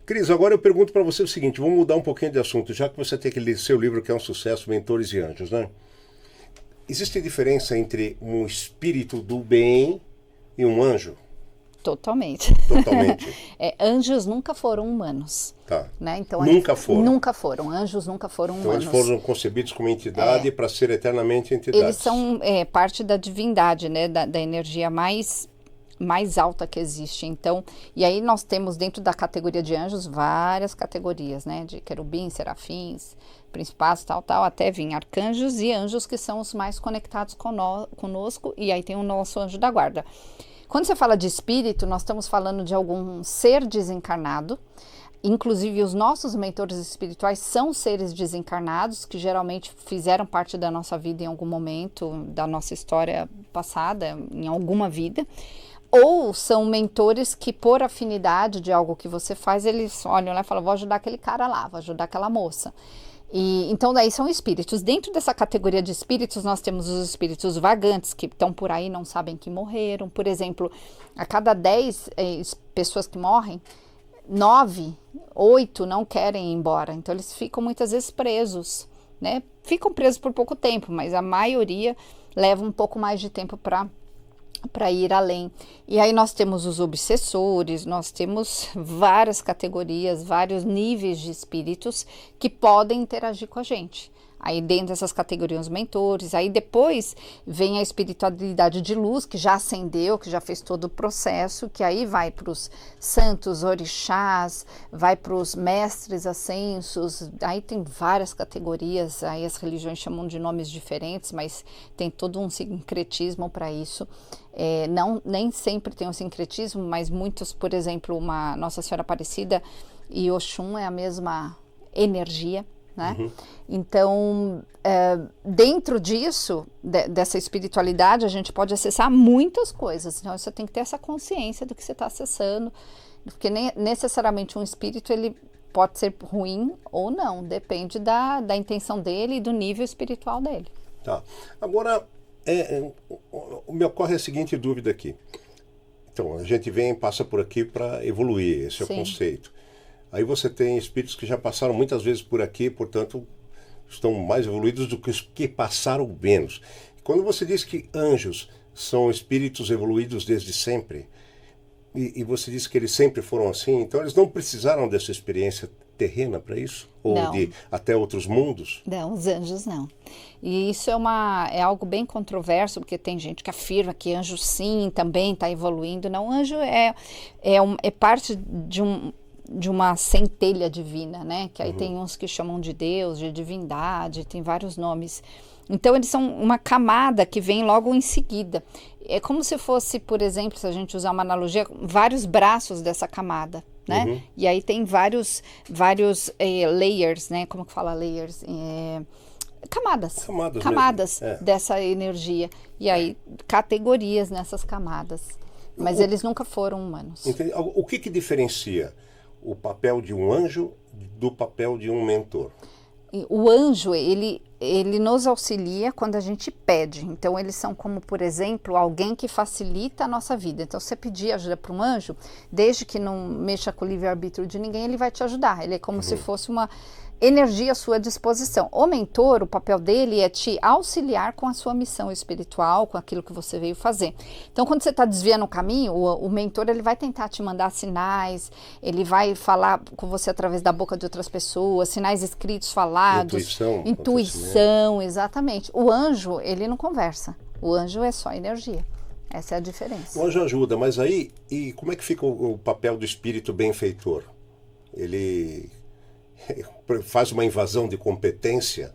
Cris, agora eu pergunto para você o seguinte, vamos mudar um pouquinho de assunto, já que você tem aquele seu livro que é um sucesso, Mentores e Anjos, né? Existe diferença entre um espírito do bem e um anjo? Totalmente. Totalmente. Anjos nunca foram humanos. Tá. Né? Então, Nunca foram? Nunca foram. Anjos nunca foram Então humanos. eles foram concebidos como entidade para ser eternamente entidades. Eles são parte da divindade, né? Da energia mais alta que existe. Então, e aí nós temos dentro da categoria de anjos várias categorias, né? De querubins, serafins, principados, tal, até vir arcanjos e anjos que são os mais conectados conosco, e aí tem o nosso anjo da guarda. Quando você fala de espírito, nós estamos falando de algum ser desencarnado. Inclusive, os nossos mentores espirituais são seres desencarnados, que geralmente fizeram parte da nossa vida em algum momento, da nossa história passada, em alguma vida. Ou são mentores que, por afinidade de algo que você faz, eles olham lá e falam, vou ajudar aquele cara lá, vou ajudar aquela moça. Então, daí são espíritos. Dentro dessa categoria de espíritos, nós temos os espíritos vagantes, que estão por aí e não sabem que morreram. Por exemplo, a cada 10 pessoas que morrem, 9, 8 não querem ir embora. Então, eles ficam muitas vezes presos, né? Ficam presos por pouco tempo, mas a maioria leva um pouco mais de tempo para ir além. E aí nós temos os obsessores, nós temos várias categorias, vários níveis de espíritos que podem interagir com a gente. Aí dentro dessas categorias os mentores, aí depois vem a espiritualidade de luz, que já acendeu, que já fez todo o processo, que aí vai para os santos, orixás, vai para os mestres ascensos, aí tem várias categorias, aí as religiões chamam de nomes diferentes, mas tem todo um sincretismo para isso. Nem sempre tem um sincretismo, mas muitos, por exemplo, uma Nossa Senhora Aparecida e Oxum é a mesma energia, né? Uhum. Então, dentro disso, dessa espiritualidade, a gente pode acessar muitas coisas. Então, você tem que ter essa consciência do que você está acessando, porque nem necessariamente um espírito, ele pode ser ruim ou não, depende da intenção dele e do nível espiritual dele. Tá. Agora, me ocorre a seguinte dúvida aqui. Então, a gente passa por aqui para evoluir, esse é o conceito. Aí você tem espíritos que já passaram muitas vezes por aqui, portanto, estão mais evoluídos do que os que passaram menos. Quando você diz que anjos são espíritos evoluídos desde sempre, e você diz que eles sempre foram assim, então eles não precisaram dessa experiência terrena para isso? Ou não. De até outros mundos? Não, os anjos não. E isso é algo bem controverso, porque tem gente que afirma que anjo sim, também está evoluindo. Não, anjo é parte de uma centelha divina, né? Que aí tem uns que chamam de Deus, de divindade, tem vários nomes. Então, eles são uma camada que vem logo em seguida. É como se fosse, por exemplo, se a gente usar uma analogia, vários braços dessa camada, né? E aí tem vários layers, né? Como que fala layers? Camadas dessa energia. E aí, categorias nessas camadas. Mas eles nunca foram humanos. Entendi. O que diferencia o papel de um anjo do papel de um mentor? O anjo, ele nos auxilia quando a gente pede. Então, eles são como, por exemplo, alguém que facilita a nossa vida. Então, se você pedir ajuda para um anjo, desde que não mexa com o livre-arbítrio de ninguém, ele vai te ajudar. Ele é como se fosse uma energia à sua disposição. O mentor, o papel dele é te auxiliar com a sua missão espiritual, com aquilo que você veio fazer. Então, quando você está desviando o caminho, o mentor, ele vai tentar te mandar sinais, ele vai falar com você através da boca de outras pessoas, sinais escritos, falados. Intuição, exatamente. O anjo, ele não conversa. O anjo é só energia. Essa é a diferença. O anjo ajuda, mas aí, e como é que fica o papel do espírito benfeitor? Ele faz uma invasão de competência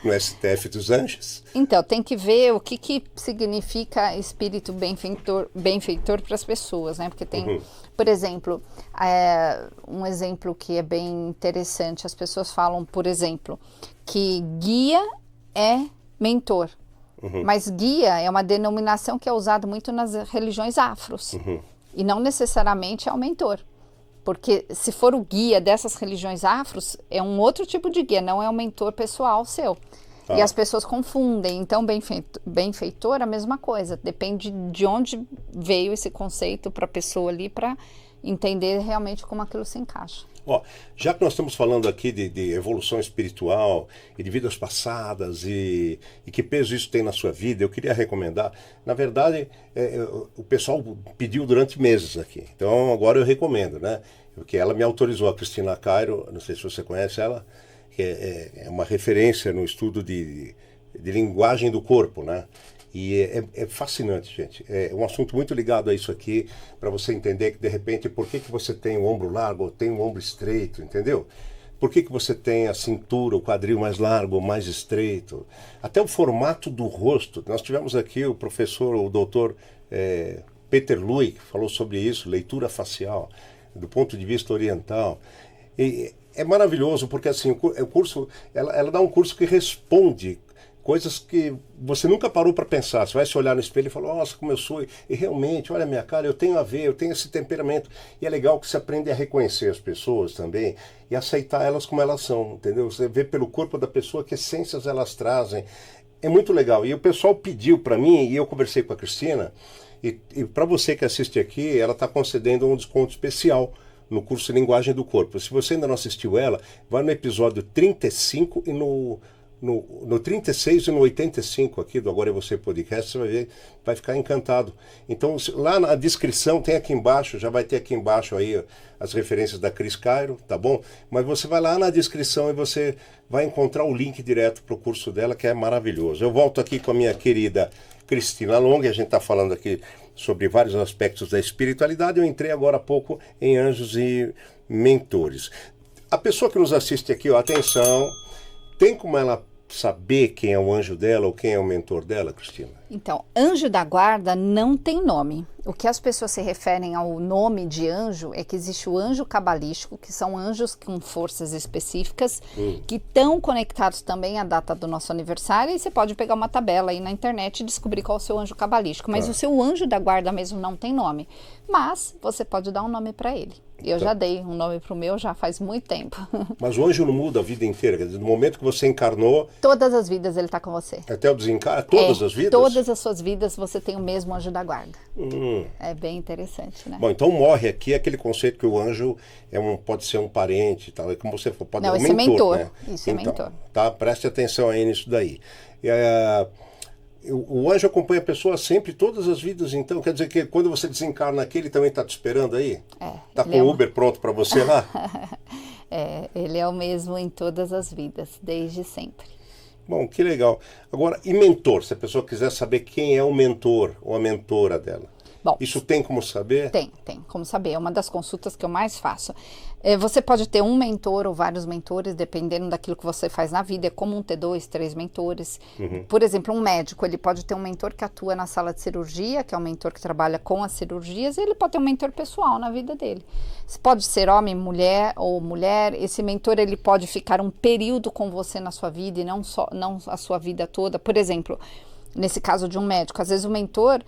no STF dos anjos? Então, tem que ver o que significa espírito benfeitor para as pessoas, né? Porque tem, por exemplo, um exemplo que é bem interessante, as pessoas falam, por exemplo, que guia é mentor, mas guia é uma denominação que é usada muito nas religiões afros, e não necessariamente é o mentor. Porque se for o guia dessas religiões afros, é um outro tipo de guia, não é um mentor pessoal seu. E as pessoas confundem. Então, benfeitor, a mesma coisa. Depende de onde veio esse conceito para a pessoa ali, para entender realmente como aquilo se encaixa. Ó, já que nós estamos falando aqui de evolução espiritual e de vidas passadas e que peso isso tem na sua vida, eu queria recomendar. Na verdade, o pessoal pediu durante meses aqui. Então, agora eu recomendo, né? Porque ela me autorizou, a Cristina Cairo, não sei se você conhece ela, que é uma referência no estudo de linguagem do corpo, né? E é fascinante, gente. É um assunto muito ligado a isso aqui, para você entender que, de repente, por que você tem o ombro largo ou tem o ombro estreito, entendeu? Por que você tem a cintura, o quadril mais largo ou mais estreito? Até o formato do rosto. Nós tivemos aqui o professor, o doutor Peter Lui, que falou sobre isso, leitura facial, do ponto de vista oriental. E é maravilhoso, porque assim, o curso, ela dá um curso que responde coisas que você nunca parou para pensar. Você vai se olhar no espelho e falar, nossa, como eu sou. E realmente, olha a minha cara, eu tenho a ver, eu tenho esse temperamento. E é legal que você aprende a reconhecer as pessoas também e aceitar elas como elas são, entendeu? Você vê pelo corpo da pessoa que essências elas trazem. É muito legal. E o pessoal pediu para mim, e eu conversei com a Cristina, e para você que assiste aqui, ela está concedendo um desconto especial no curso de Linguagem do Corpo. Se você ainda não assistiu ela, vai no episódio 35 e no 36 e no 85 aqui do Agora é Você Podcast, você vai ver, vai ficar encantado. Então, lá na descrição, tem aqui embaixo, já vai ter aqui embaixo aí as referências da Cris Cairo, tá bom? Mas você vai lá na descrição e você vai encontrar o link direto para o curso dela, que é maravilhoso. Eu volto aqui com a minha querida Cristina Long, a gente está falando aqui sobre vários aspectos da espiritualidade. Eu entrei agora há pouco em Anjos e Mentores. A pessoa que nos assiste aqui, ó, atenção, tem como ela saber quem é o anjo dela ou quem é o mentor dela, Cristina? Então, anjo da guarda não tem nome. O que as pessoas se referem ao nome de anjo é que existe o anjo cabalístico, que são anjos com forças específicas, que estão conectados também à data do nosso aniversário, e você pode pegar uma tabela aí na internet e descobrir qual é o seu anjo cabalístico. Mas o seu anjo da guarda mesmo não tem nome. Mas você pode dar um nome para ele. Eu já dei um nome para o meu já faz muito tempo. Mas o anjo não muda a vida inteira? Quer dizer, no momento que você encarnou... Todas as vidas ele está com você. Até o desencarno? Todas as vidas? Todas as suas vidas você tem o mesmo anjo da guarda. É bem interessante, né? Bom, então morre aqui aquele conceito que o anjo pode ser um parente, tal, é como você for, pode não, ser um mentor, né? Isso é então, mentor. Tá, preste atenção aí nisso daí. O anjo acompanha a pessoa sempre, todas as vidas, então quer dizer que quando você desencarna aqui, ele também está te esperando aí? Tá com o Uber pronto para você lá? Ele é o mesmo em todas as vidas, desde sempre. Bom, que legal. Agora, e mentor? Se a pessoa quiser saber quem é o mentor ou a mentora dela? Bom, isso tem como saber? Tem como saber. É uma das consultas que eu mais faço. Você pode ter um mentor ou vários mentores, dependendo daquilo que você faz na vida. É comum ter 2, 3 mentores. Por exemplo, um médico, ele pode ter um mentor que atua na sala de cirurgia, que é um mentor que trabalha com as cirurgias, e ele pode ter um mentor pessoal na vida dele. Pode ser homem, mulher ou mulher. Esse mentor, ele pode ficar um período com você na sua vida e não a sua vida toda. Por exemplo, nesse caso de um médico, às vezes o mentor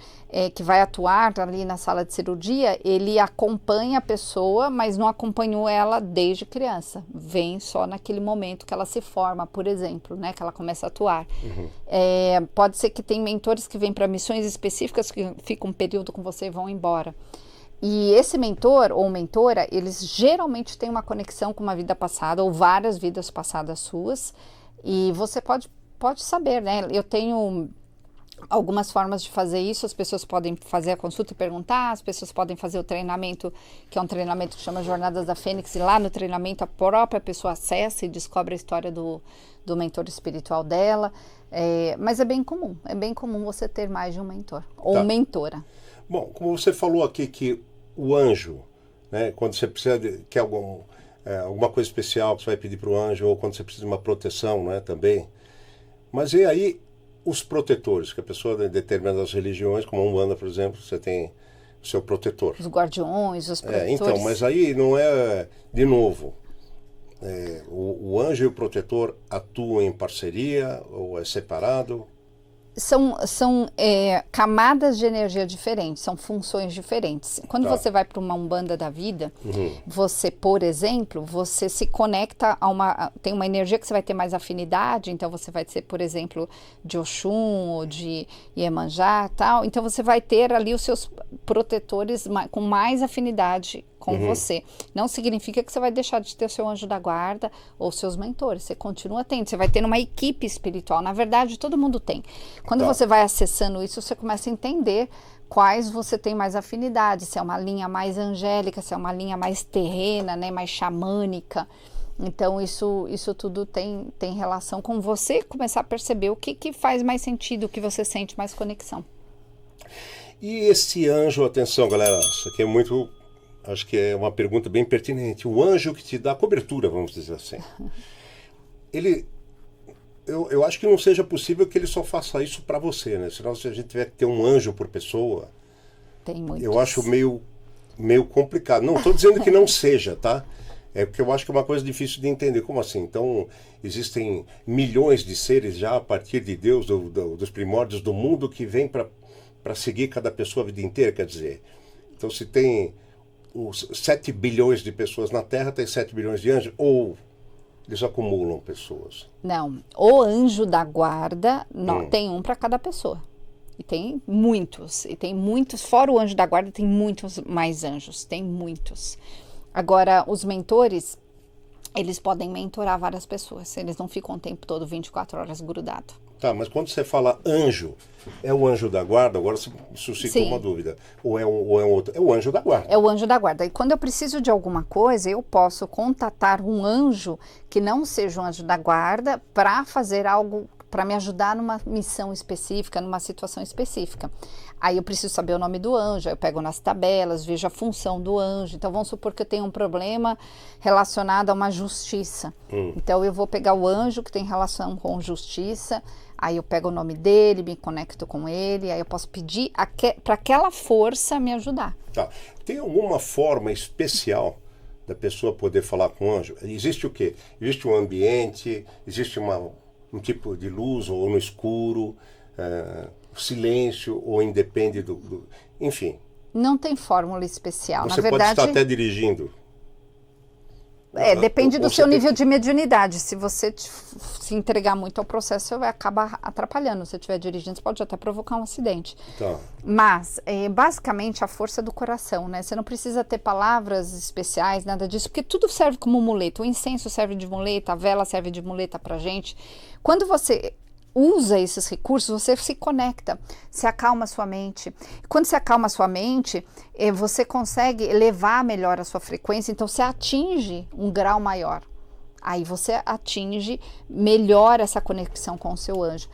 que vai atuar ali na sala de cirurgia, ele acompanha a pessoa, mas não acompanhou ela desde criança. Vem só naquele momento que ela se forma, por exemplo, né, que ela começa a atuar. Pode ser que tem mentores que vêm para missões específicas, que ficam um período com você e vão embora. E esse mentor ou mentora, eles geralmente têm uma conexão com uma vida passada ou várias vidas passadas suas, e você pode saber, né? Eu tenho algumas formas de fazer isso. As pessoas podem fazer a consulta e perguntar, as pessoas podem fazer o treinamento, que é um treinamento que chama Jornadas da Fênix, e lá no treinamento a própria pessoa acessa e descobre a história do mentor espiritual dela. Mas é bem comum você ter mais de um mentor ou mentora. Bom, como você falou aqui que o anjo, né, quando você precisa quer alguma coisa especial que você vai pedir para o anjo, ou quando você precisa de uma proteção, né, também. Mas e aí os protetores, que a pessoa de determinadas religiões, como a Umbanda, por exemplo, você tem o seu protetor. Os guardiões, os protetores. Então, mas aí não é, de novo, o anjo e o protetor atuam em parceria ou é separado? São camadas de energia diferentes, são funções diferentes. Quando você vai para uma Umbanda da vida, você, por exemplo, você se conecta tem uma energia que você vai ter mais afinidade, então você vai ser, por exemplo, de Oxum ou de Iemanjá, tal. Então você vai ter ali os seus protetores com mais afinidade com você. Não significa que você vai deixar de ter o seu anjo da guarda ou seus mentores. Você continua tendo, você vai ter uma equipe espiritual. Na verdade, todo mundo tem. Quando você vai acessando isso, você começa a entender quais você tem mais afinidade. Se é uma linha mais angélica, se é uma linha mais terrena, né, mais xamânica. Então, isso tudo tem relação com você começar a perceber o que faz mais sentido, o que você sente mais conexão. E esse anjo, atenção, galera, isso aqui é muito... Acho que é uma pergunta bem pertinente. O anjo que te dá cobertura, vamos dizer assim. Eu acho que não seja possível que ele só faça isso para você, né? Senão, se a gente tiver que ter um anjo por pessoa, tem muitos. Eu acho meio complicado. Não estou dizendo que não seja, tá? É porque eu acho que é uma coisa difícil de entender. Como assim? Então, existem milhões de seres já a partir de Deus, dos primórdios do mundo, que vêm para seguir cada pessoa a vida inteira, quer dizer. Então, se tem... os 7 bilhões de pessoas na Terra, tem 7 bilhões de anjos, ou eles acumulam pessoas? Não, o anjo da guarda tem um para cada pessoa. E tem muitos, fora o anjo da guarda, tem muitos mais anjos, tem muitos. Agora, os mentores, eles podem mentorar várias pessoas, eles não ficam o tempo todo 24 horas grudado. Tá, mas quando você fala anjo, é o anjo da guarda? Agora você suscitou uma dúvida. Ou é um outro? É o anjo da guarda. É o anjo da guarda. E quando eu preciso de alguma coisa, eu posso contatar um anjo que não seja um anjo da guarda para fazer algo, para me ajudar numa missão específica, numa situação específica. Aí eu preciso saber o nome do anjo, aí eu pego nas tabelas, vejo a função do anjo. Então vamos supor que eu tenho um problema relacionado a uma justiça. Então eu vou pegar o anjo que tem relação com justiça, aí eu pego o nome dele, me conecto com ele, aí eu posso pedir para aquela força me ajudar. Tá. Tem alguma forma especial da pessoa poder falar com o anjo? Existe o quê? Existe um ambiente, existe um tipo de luz ou no escuro, silêncio, ou independe enfim. Não tem fórmula especial. Você na verdade, pode estar até dirigindo. Depende do seu nível de mediunidade. Se você se entregar muito ao processo, você vai acabar atrapalhando. Se você estiver dirigindo, você pode até provocar um acidente. Tá. Mas, basicamente, a força do coração, né? Você não precisa ter palavras especiais, nada disso, porque tudo serve como muleta. O incenso serve de muleta, a vela serve de muleta pra gente. Quando você usa esses recursos, você se conecta, se acalma a sua mente. Quando você acalma a sua mente, você consegue elevar melhor a sua frequência, então você atinge um grau maior. Aí você atinge melhor essa conexão com o seu anjo.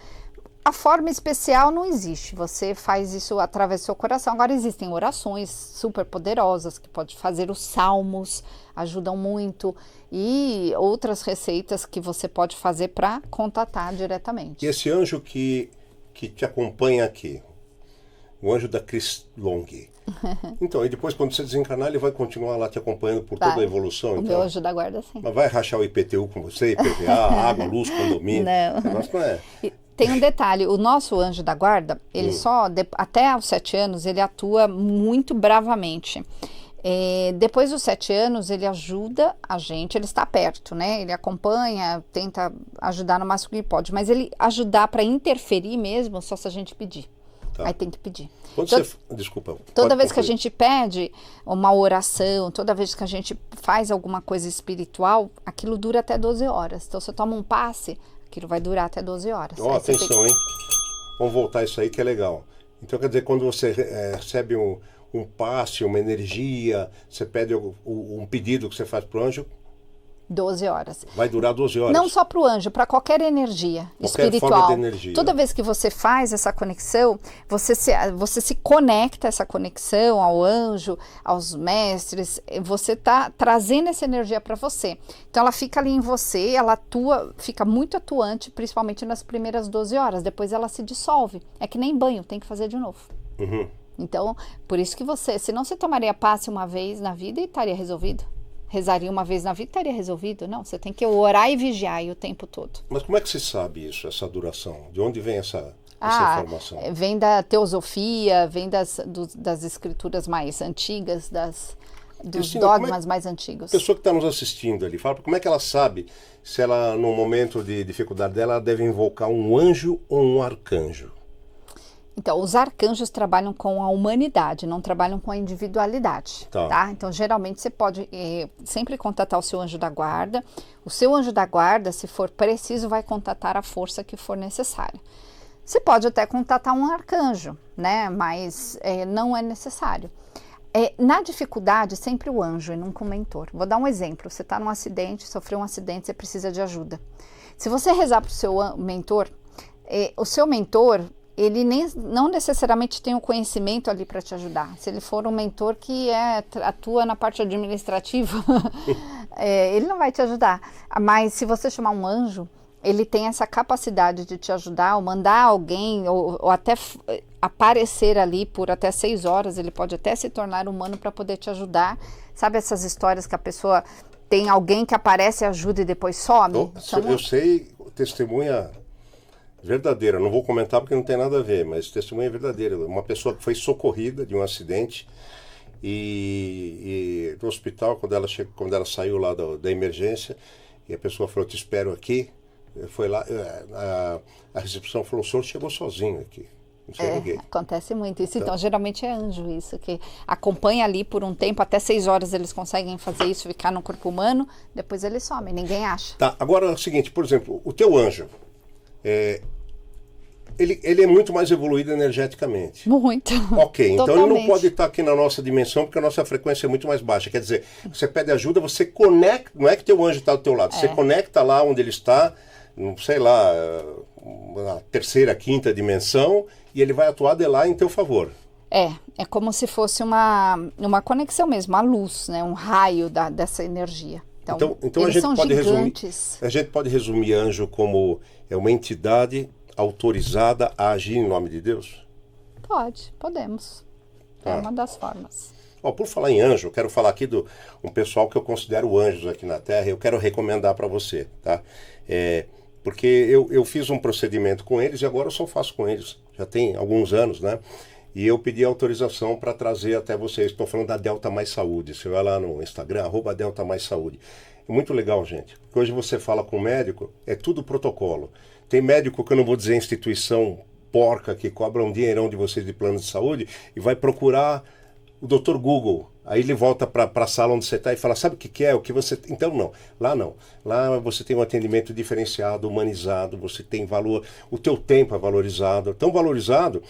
A forma especial não existe, você faz isso através do seu coração. Agora existem orações super poderosas que pode fazer, os salmos ajudam muito, e outras receitas que você pode fazer para contatar diretamente. E esse anjo que te acompanha aqui, o anjo da Cris Long. Então, e depois quando você desencarnar, ele vai continuar lá te acompanhando por toda a evolução? O meu anjo da guarda, sim. Mas vai rachar o IPTU com você, IPVA, água, luz, condomínio? Não. O negócio não é... Tem um detalhe, o nosso anjo da guarda, ele até aos 7 anos, ele atua muito bravamente. Depois dos 7 anos, ele ajuda a gente, ele está perto, né? Ele acompanha, tenta ajudar no máximo que pode, mas ele ajudar para interferir mesmo, só se a gente pedir. Tá. Aí tem que pedir. Desculpa. Toda vez que a gente pede uma oração, toda vez que a gente faz alguma coisa espiritual, aquilo dura até 12 horas. Então, você toma um passe, aquilo vai durar até 12 horas. Atenção, hein? Vamos voltar isso aí que é legal. Então, quer dizer, quando você recebe um passe, uma energia, você pede um pedido que você faz para o anjo, 12 horas. Vai durar 12 horas. Não só para o anjo, para qualquer energia espiritual. Forma de energia. Toda vez que você faz essa conexão, você se conecta a essa conexão ao anjo, aos mestres, você está trazendo essa energia para você. Então ela fica ali em você, ela atua, fica muito atuante, principalmente nas primeiras 12 horas. Depois ela se dissolve. É que nem banho, tem que fazer de novo. Então, por isso que senão você tomaria passe uma vez na vida e estaria resolvido. Rezaria uma vez na vida, estaria resolvido. Não, você tem que orar e vigiar aí o tempo todo. Mas como é que se sabe isso, essa duração? De onde vem essa informação? Vem da teosofia, vem das escrituras mais antigas, dos Cristina, dogmas mais antigos. A pessoa que está nos assistindo ali, fala, como é que ela sabe se ela, no momento de dificuldade dela, ela deve invocar um anjo ou um arcanjo? Então, os arcanjos trabalham com a humanidade, não trabalham com a individualidade, tá? Então, geralmente, você pode sempre contatar o seu anjo da guarda. O seu anjo da guarda, se for preciso, vai contatar a força que for necessária. Você pode até contatar um arcanjo, né? Mas não é necessário. Na dificuldade, sempre o anjo e nunca o mentor. Vou dar um exemplo. Você está num acidente, sofreu um acidente, você precisa de ajuda. Se você rezar para o seu mentor, o seu mentor... ele não necessariamente tem o conhecimento ali para te ajudar. Se ele for um mentor que atua na parte administrativa, ele não vai te ajudar. Mas se você chamar um anjo, ele tem essa capacidade de te ajudar, ou mandar alguém, ou até aparecer ali por até 6 horas, ele pode até se tornar humano para poder te ajudar. Sabe essas histórias que a pessoa tem alguém que aparece, ajuda e depois some? Eu sei, testemunha... verdadeira, não vou comentar porque não tem nada a ver, mas testemunha verdadeira. Uma pessoa que foi socorrida de um acidente e do hospital, quando ela saiu lá da emergência, e a pessoa falou, te espero aqui, foi lá, a recepção falou, o senhor chegou sozinho aqui. Não sei ninguém. Acontece muito isso. Então, geralmente é anjo isso, que acompanha ali por um tempo, até 6 horas eles conseguem fazer isso, ficar no corpo humano, depois eles somem, ninguém acha. Tá, agora é o seguinte, por exemplo, o teu anjo, ele é muito mais evoluído energeticamente. Muito. Ok, então Totalmente. ele não pode estar aqui na nossa dimensão porque a nossa frequência é muito mais baixa. Quer dizer, você pede ajuda, você conecta, não é que teu anjo está do teu lado, você conecta lá onde ele está, sei lá, na 3ª, 5ª dimensão, e ele vai atuar de lá em teu favor. É como se fosse uma conexão mesmo, a luz, né? Um raio dessa energia. Então eles são gigantes. A gente pode resumir anjo como uma entidade autorizada a agir em nome de Deus? Podemos. É uma das formas. Por falar em anjo, eu quero falar aqui de um pessoal que eu considero anjos aqui na Terra, eu quero recomendar para você, tá? Porque eu fiz um procedimento com eles e agora eu só faço com eles, já tem alguns anos, né? E eu pedi autorização para trazer até vocês. Estou falando da Delta Mais Saúde. Você vai lá no Instagram, @Delta Mais Saúde. É muito legal, gente. Porque hoje você fala com o médico, é tudo protocolo. Tem médico que eu não vou dizer instituição porca que cobra um dinheirão de vocês de plano de saúde e vai procurar o Dr. Google. Aí ele volta para a sala onde você está e fala, sabe o que é? O que você... Então não. Lá você tem um atendimento diferenciado, humanizado, você tem valor, o teu tempo é valorizado. Tão valorizado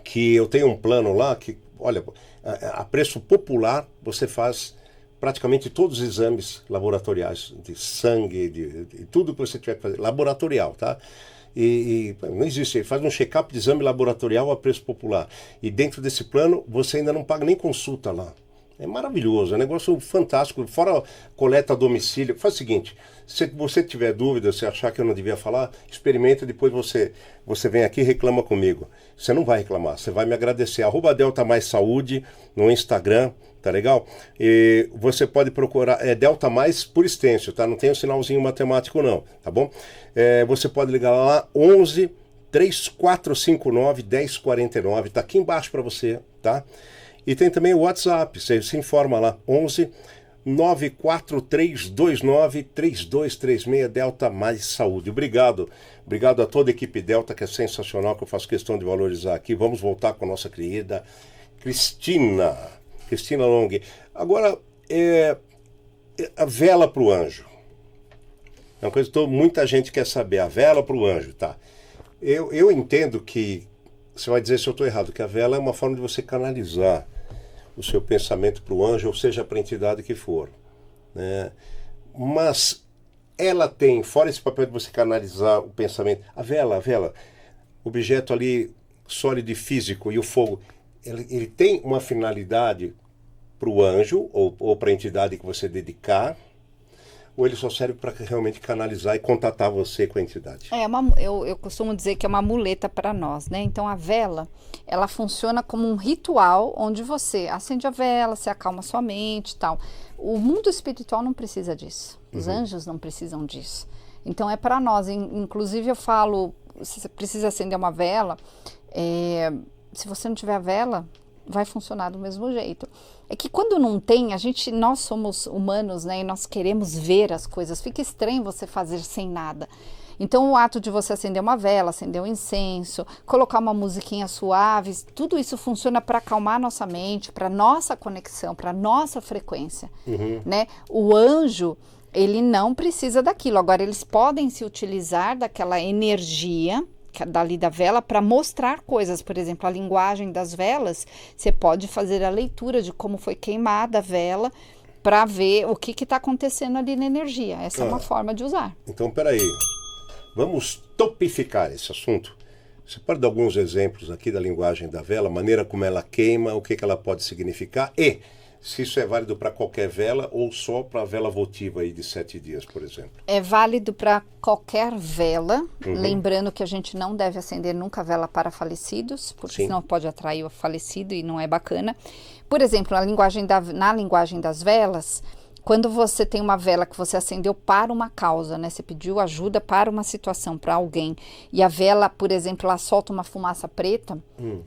que eu tenho um plano lá que, olha, a preço popular você faz praticamente todos os exames laboratoriais, de sangue, de tudo que você tiver que fazer, laboratorial, tá? E não existe, ele faz um check-up de exame laboratorial a preço popular. E dentro desse plano, você ainda não paga nem consulta lá. É maravilhoso, é um negócio fantástico, fora coleta a domicílio. Faz o seguinte, se você tiver dúvida, se achar que eu não devia falar, experimenta, depois você vem aqui e reclama comigo. Você não vai reclamar, você vai me agradecer. @Delta Mais Saúde no Instagram, tá legal? E você pode procurar, Delta Mais por extenso, tá? Não tem um sinalzinho matemático não, tá bom? Você pode ligar lá, 11 3459 1049, tá aqui embaixo para você, tá? E tem também o WhatsApp, você se informa lá, 11 94329 3236, Delta Mais Saúde. Obrigado a toda a equipe Delta, que é sensacional, que eu faço questão de valorizar aqui. Vamos voltar com a nossa querida Cristina Long. Agora, a vela para o anjo. É uma coisa que muita gente quer saber, a vela para o anjo, tá? Eu entendo que, você vai dizer se eu estou errado, que a vela é uma forma de você canalizar o seu pensamento para o anjo, ou seja, para a entidade que for, né? Mas ela tem, fora esse papel de você canalizar o pensamento, a vela, objeto ali sólido e físico, e o fogo, ele tem uma finalidade para o anjo, ou para a entidade que você dedicar, ou ele só serve para realmente canalizar e contatar você com a entidade? Eu costumo dizer que é uma muleta para nós, né? Então a vela, ela funciona como um ritual onde você acende a vela, você acalma sua mente e tal. O mundo espiritual não precisa disso. Os anjos não precisam disso. Então é para nós. Inclusive eu falo você precisa acender uma vela, se você não tiver a vela, vai funcionar do mesmo jeito. É que quando não tem, nós somos humanos, né? E nós queremos ver as coisas. Fica estranho você fazer sem nada. Então, o ato de você acender uma vela, acender um incenso, colocar uma musiquinha suave, tudo isso funciona para acalmar nossa mente, para nossa conexão, para nossa frequência, né? O anjo, ele não precisa daquilo. Agora, eles podem se utilizar daquela energia dali da vela para mostrar coisas. Por exemplo, a linguagem das velas, você pode fazer a leitura de como foi queimada a vela para ver o que está acontecendo ali na energia. Essa é uma forma de usar. Então, peraí, vamos topificar esse assunto. Você pode dar alguns exemplos aqui da linguagem da vela, a maneira como ela queima, o que ela pode significar e se isso é válido para qualquer vela ou só para a vela votiva aí de 7 dias, por exemplo? É válido para qualquer vela, lembrando que a gente não deve acender nunca vela para falecidos, porque senão pode atrair o falecido e não é bacana. Por exemplo, na linguagem das velas, quando você tem uma vela que você acendeu para uma causa, né? Você pediu ajuda para uma situação, para alguém, e a vela, por exemplo, ela solta uma fumaça preta,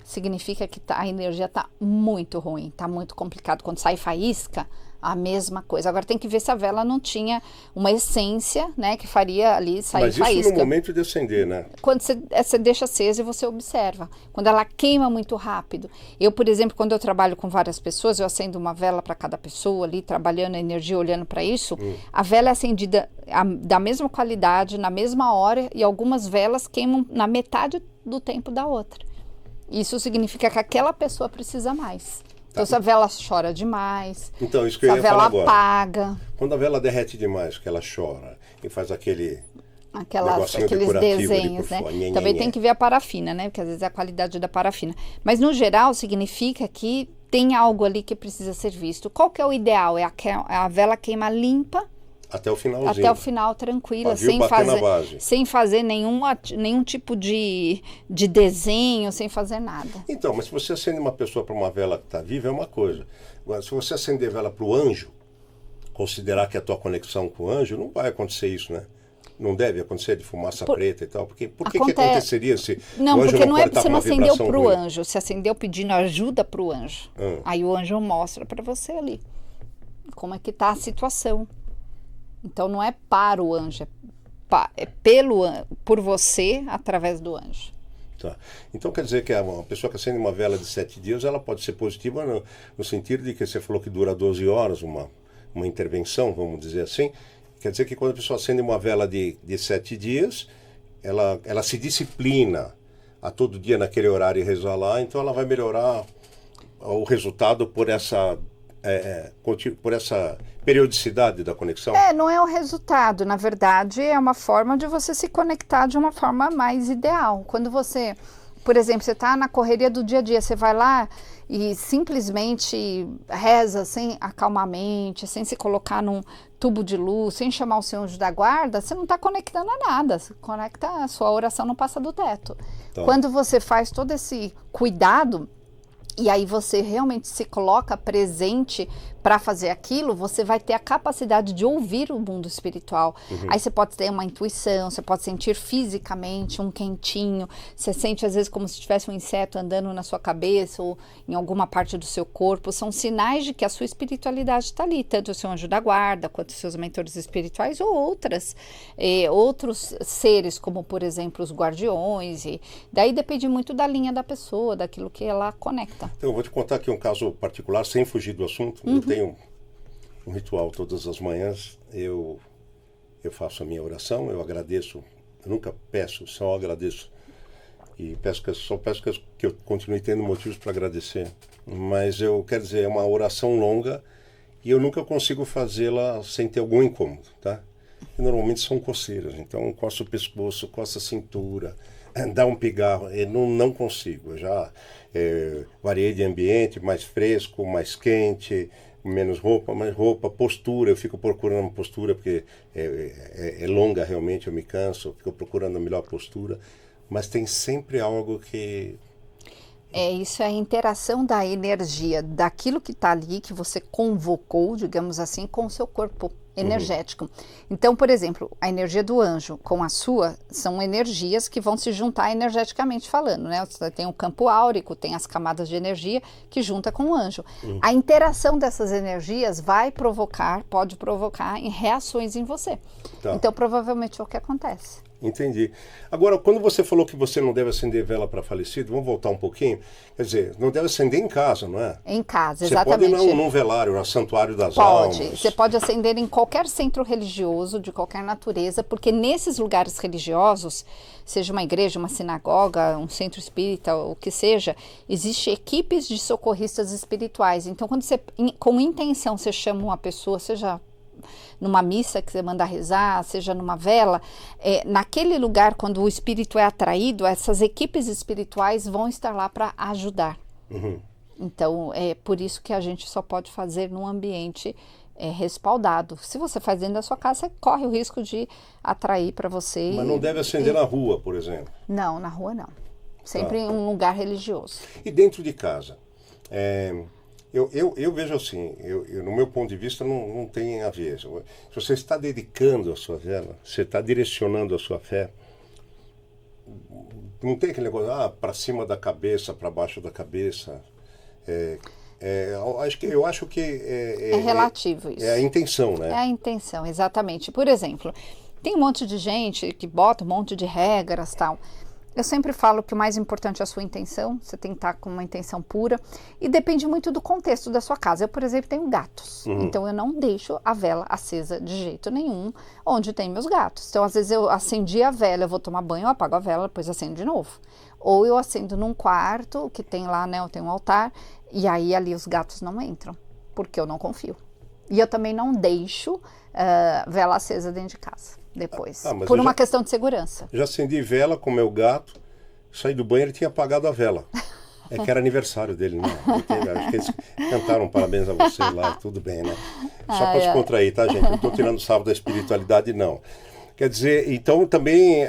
significa que a energia está muito ruim, está muito complicado. Quando sai faísca, a mesma coisa. Agora tem que ver se a vela não tinha uma essência, né, que faria ali sair faísca. Mas isso no momento de acender, né? Quando você deixa acesa e você observa. Quando ela queima muito rápido. Eu, por exemplo, quando eu trabalho com várias pessoas, eu acendo uma vela para cada pessoa ali, trabalhando a energia, olhando para isso. A vela é acendida da mesma qualidade, na mesma hora, e algumas velas queimam na metade do tempo da outra. Isso significa que aquela pessoa precisa mais. Então, se a vela chora demais, então, isso que se eu a ia vela falar agora. apaga, Quando a vela derrete demais, que ela chora e faz aqueles desenhos, né? Também tem que ver a parafina, né? Porque às vezes é a qualidade da parafina. Mas, no geral, significa que tem algo ali que precisa ser visto. Qual que é o ideal? É a vela queima limpa, até o finalzinho. até o final, tranquila, sem fazer nenhum tipo de desenho, sem fazer nada. Então, mas se você acende uma pessoa para uma vela que está viva, é uma coisa. Agora, se você acender vela para o anjo, considerar que é a tua conexão com o anjo, não vai acontecer isso, né? Não deve acontecer de fumaça preta e tal. Por que aconteceria se o anjo porque não é pode estar você com não uma acendeu vibração para o ruim? anjo, você acendeu pedindo ajuda para o anjo. Aí o anjo mostra para você ali como é que está a situação. Então não é para o anjo, é por você através do anjo. Tá. Então quer dizer que uma pessoa que acende uma vela de 7 dias, ela pode ser positiva no sentido de que você falou que dura 12 horas uma intervenção, vamos dizer assim. Quer dizer que quando a pessoa acende uma vela de 7 dias, ela se disciplina a todo dia naquele horário e rezar lá, então ela vai melhorar o resultado por essa periodicidade da conexão? Não é o resultado, na verdade é uma forma de você se conectar de uma forma mais ideal. Quando você, por exemplo, você está na correria do dia a dia, você vai lá e simplesmente reza sem acalmar a mente, sem se colocar num tubo de luz, sem chamar o seu anjo da guarda, você não está conectando a nada, a sua oração não passa do teto. Então, quando você faz todo esse cuidado, e aí você realmente se coloca presente para fazer aquilo, você vai ter a capacidade de ouvir o mundo espiritual. Aí você pode ter uma intuição, você pode sentir fisicamente um quentinho, você sente às vezes como se tivesse um inseto andando na sua cabeça ou em alguma parte do seu corpo. São sinais de que a sua espiritualidade está ali, tanto o seu anjo da guarda, quanto os seus mentores espirituais ou outros seres, como por exemplo os guardiões. E daí depende muito da linha da pessoa, daquilo que ela conecta. Então eu vou te contar aqui um caso particular, sem fugir do assunto. Eu tenho um ritual todas as manhãs, eu faço a minha oração, eu agradeço, eu nunca peço, só agradeço. E só peço que eu continue tendo motivos para agradecer. Mas quero dizer, é uma oração longa e eu nunca consigo fazê-la sem ter algum incômodo, tá? E normalmente são coceiras, então coço o pescoço, coço a cintura, dá um pigarro, eu não consigo. Eu já variei de ambiente, mais fresco, mais quente, menos roupa, mais roupa, postura, eu fico procurando uma postura, porque é longa realmente, eu me canso, eu fico procurando a melhor postura, mas tem sempre algo que Isso é a interação da energia daquilo que está ali, que você convocou, digamos assim, com o seu corpo energético. Então, por exemplo, a energia do anjo com a sua são energias que vão se juntar energeticamente falando, né? Você tem o campo áurico, tem as camadas de energia que junta com o anjo. A interação dessas energias pode provocar reações em você. Tá. Então, provavelmente é o que acontece. Entendi. Agora, quando você falou que você não deve acender vela para falecido, vamos voltar um pouquinho. Quer dizer, não deve acender em casa, não é? Em casa, Você exatamente. pode ir num velário, no santuário das Pode. almas. Você pode acender em qualquer centro religioso, de qualquer natureza, porque nesses lugares religiosos, seja uma igreja, uma sinagoga, um centro espírita, o que seja, existe equipes de socorristas espirituais. Então, quando você, com intenção, você chama uma pessoa, seja numa missa que você manda rezar, seja numa vela, naquele lugar, quando o espírito é atraído, essas equipes espirituais vão estar lá para ajudar. Então, é por isso que a gente só pode fazer num ambiente respaldado. Se você faz dentro da sua casa, você corre o risco de atrair para você. Mas não deve acender na rua, por exemplo? Não, na rua não. Sempre em um lugar religioso. E dentro de casa? Eu vejo assim, no meu ponto de vista, não tem a ver. Se você está dedicando a sua vela, você está direcionando a sua fé, não tem aquele negócio, para cima da cabeça, para baixo da cabeça. Eu acho que é relativo isso. É a intenção, né? É a intenção, exatamente. Por exemplo, tem um monte de gente que bota um monte de regras e tal. Eu sempre falo que o mais importante é a sua intenção, você tem que estar com uma intenção pura, e depende muito do contexto da sua casa. Eu, por exemplo, tenho gatos, então eu não deixo a vela acesa de jeito nenhum onde tem meus gatos. Então, às vezes eu acendi a vela, eu vou tomar banho, eu apago a vela, depois acendo de novo. Ou eu acendo num quarto que tem lá, né, eu tenho um altar, e aí ali os gatos não entram, porque eu não confio. E eu também não deixo vela acesa dentro de casa. Depois, por uma questão de segurança. Já acendi vela com meu gato, saí do banho, ele tinha apagado a vela. É que era aniversário dele, né? Acho que eles cantaram parabéns a você lá, tudo bem, né? Só para descontrair, tá, gente? Não estou tirando sarro da espiritualidade, não. Quer dizer, então também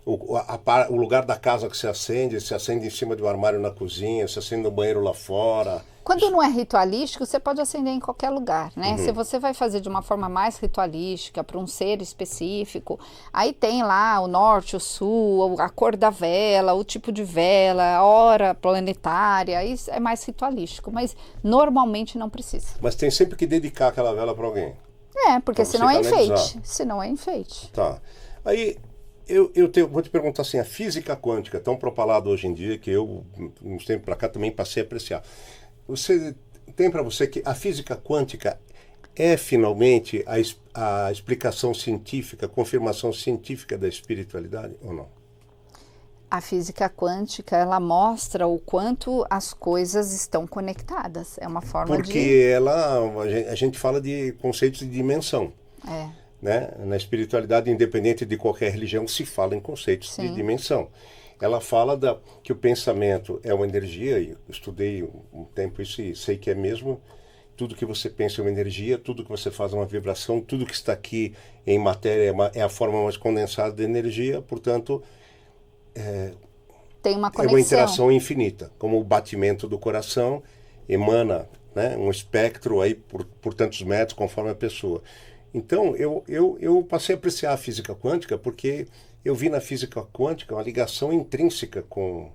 o lugar da casa que se acende em cima do armário na cozinha, se acende no banheiro lá fora. Quando não é ritualístico, você pode acender em qualquer lugar, né? Se você vai fazer de uma forma mais ritualística, para um ser específico, aí tem lá o norte, o sul, a cor da vela, o tipo de vela, a hora planetária, isso é mais ritualístico, mas normalmente não precisa. Mas tem sempre que dedicar aquela vela para alguém. Porque senão é enfeite. Senão é enfeite. Tá. Aí, vou te perguntar assim, a física quântica, tão propalada hoje em dia, que eu, uns tempos para cá, também passei a apreciar. Você tem para você que a física quântica é finalmente a explicação científica, a confirmação científica da espiritualidade ou não? A física quântica, ela mostra o quanto as coisas estão conectadas. É uma forma Porque a gente fala de conceitos de dimensão. Né? Na espiritualidade, independente de qualquer religião, se fala em conceitos de dimensão. Ela fala que o pensamento é uma energia, eu estudei um tempo isso e sei que é mesmo. Tudo que você pensa é uma energia, tudo que você faz é uma vibração, tudo que está aqui em matéria é a forma mais condensada de energia, portanto, tem uma conexão. É uma interação infinita, como o batimento do coração emana, né, um espectro aí por tantos metros conforme a pessoa. Então, eu passei a apreciar a física quântica porque eu vi na física quântica uma ligação intrínseca com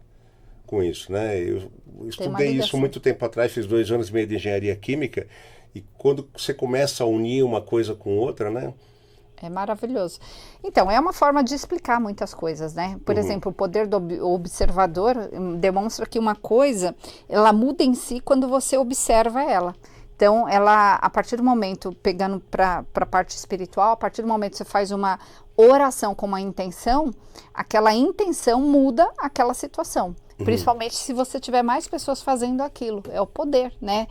isso, né? Eu estudei isso muito tempo atrás, fiz 2 anos e meio de engenharia química, e quando você começa a unir uma coisa com outra, né? É maravilhoso. Então, é uma forma de explicar muitas coisas, né? Por exemplo, o poder do observador demonstra que uma coisa, ela muda em si quando você observa ela. Então, ela, a partir do momento, pegando para a parte espiritual, a partir do momento que você faz uma oração com uma intenção, aquela intenção muda aquela situação. Principalmente se você tiver mais pessoas fazendo aquilo. É o poder, né,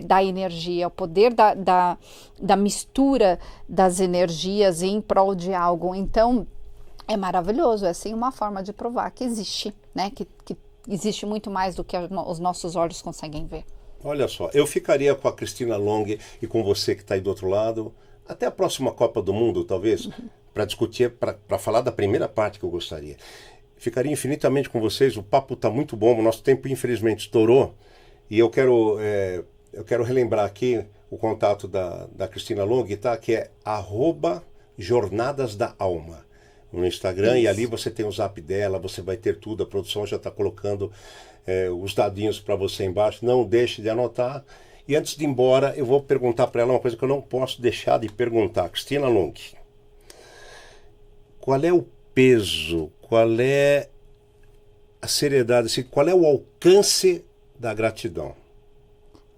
da energia, é o poder da mistura das energias em prol de algo. Então, é maravilhoso. É assim uma forma de provar que existe, né, que existe muito mais do que os nossos olhos conseguem ver. Olha só, eu ficaria com a Cristina Long e com você que está aí do outro lado, até a próxima Copa do Mundo, talvez, para discutir, para falar da primeira parte que eu gostaria. Ficaria infinitamente com vocês. O papo está muito bom. O nosso tempo, infelizmente, estourou. E eu quero relembrar aqui o contato da Cristina Long, tá? Que é @Jornadas da Alma no Instagram. Isso. E ali você tem o zap dela, você vai ter tudo. A produção já está colocando os dadinhos para você embaixo. Não deixe de anotar. E antes de ir embora, eu vou perguntar para ela uma coisa que eu não posso deixar de perguntar. Cristina Long, qual é o peso, qual é a seriedade, assim, qual é o alcance da gratidão?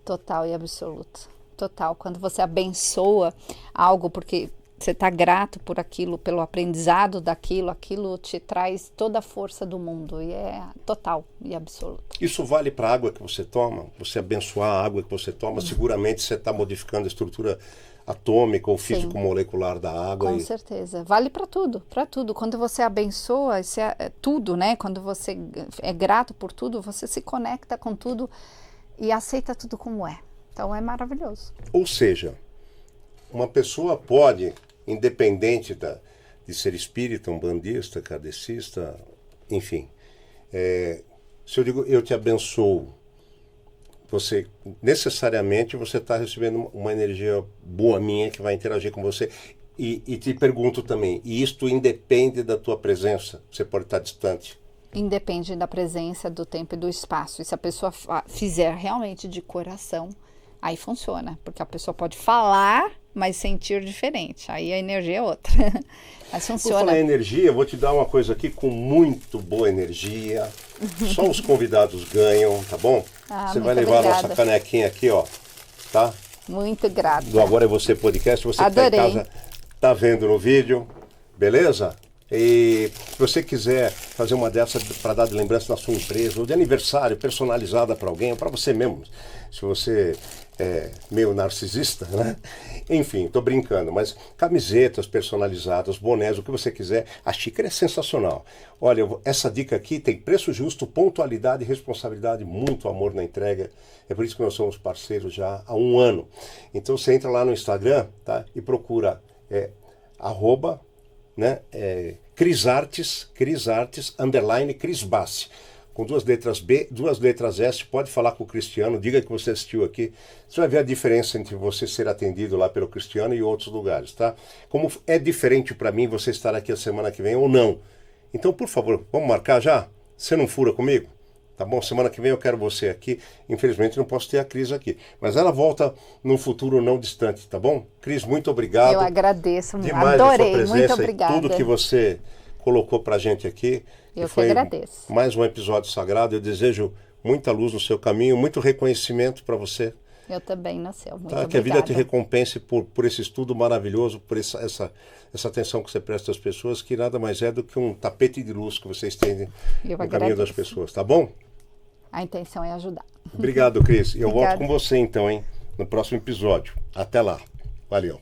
Total e absoluto. Total. Quando você abençoa algo, porque você está grato por aquilo, pelo aprendizado daquilo, aquilo te traz toda a força do mundo. E é total e absoluto. Isso vale para a água que você toma? Você abençoar a água que você toma, seguramente você está modificando a estrutura atômica ou físico-molecular da água. Com certeza. Vale para tudo, para tudo. Quando você abençoa tudo, né? Quando você é grato por tudo, você se conecta com tudo e aceita tudo como é. Então é maravilhoso. Ou seja, uma pessoa pode, independente de ser espírita, umbandista, kardecista, enfim, se eu digo eu te abençoo, você necessariamente você está recebendo uma energia boa minha que vai interagir com você. E te pergunto também, e isto independe da tua presença? Você pode estar distante? Independe da presença, do tempo e do espaço. E se a pessoa fizer realmente de coração, aí funciona. Porque a pessoa pode falar, mas sentir diferente. Aí a energia é outra. Mas funciona. Por falar em energia, eu vou te dar uma coisa aqui com muito boa energia. Só os convidados ganham, tá bom? Você vai levar a nossa canequinha aqui, ó. Tá? Muito grata. Do Agora é Você Podcast. Você que está em casa, tá vendo no vídeo. Beleza? E se você quiser fazer uma dessas para dar de lembrança na sua empresa, ou de aniversário, personalizada para alguém, ou para você mesmo, se você é meio narcisista, né? Enfim, tô brincando, mas camisetas personalizadas, bonés, o que você quiser, a xícara é sensacional. Olha, essa dica aqui tem preço justo, pontualidade, responsabilidade, muito amor na entrega. É por isso que nós somos parceiros já há 1 ano. Então você entra lá no Instagram, tá? E procura @ Crisartes, _Crisbassi, com 2 letras B, 2 letras S. Pode falar com o Cristiano, diga que você assistiu aqui. Você vai ver a diferença entre você ser atendido lá pelo Cristiano e outros lugares, tá? Como é diferente para mim você estar aqui a semana que vem ou não. Então, por favor, vamos marcar já? Você não fura comigo? Tá bom? Semana que vem eu quero você aqui. Infelizmente não posso ter a Cris aqui. Mas ela volta num futuro não distante, tá bom? Cris, muito obrigado. Eu agradeço, demais adorei, a sua presença, muito obrigada. E tudo que você colocou pra gente aqui. Eu que agradeço. Mais um episódio sagrado. Eu desejo muita luz no seu caminho, muito reconhecimento para você. Eu também, Nasceu. Muito obrigada. Que a vida te recompense por esse estudo maravilhoso, por essa atenção que você presta às pessoas, que nada mais é do que um tapete de luz que você estende no caminho das pessoas, tá bom? A intenção é ajudar. Obrigado, Cris. E eu volto com você então, hein? No próximo episódio. Até lá. Valeu.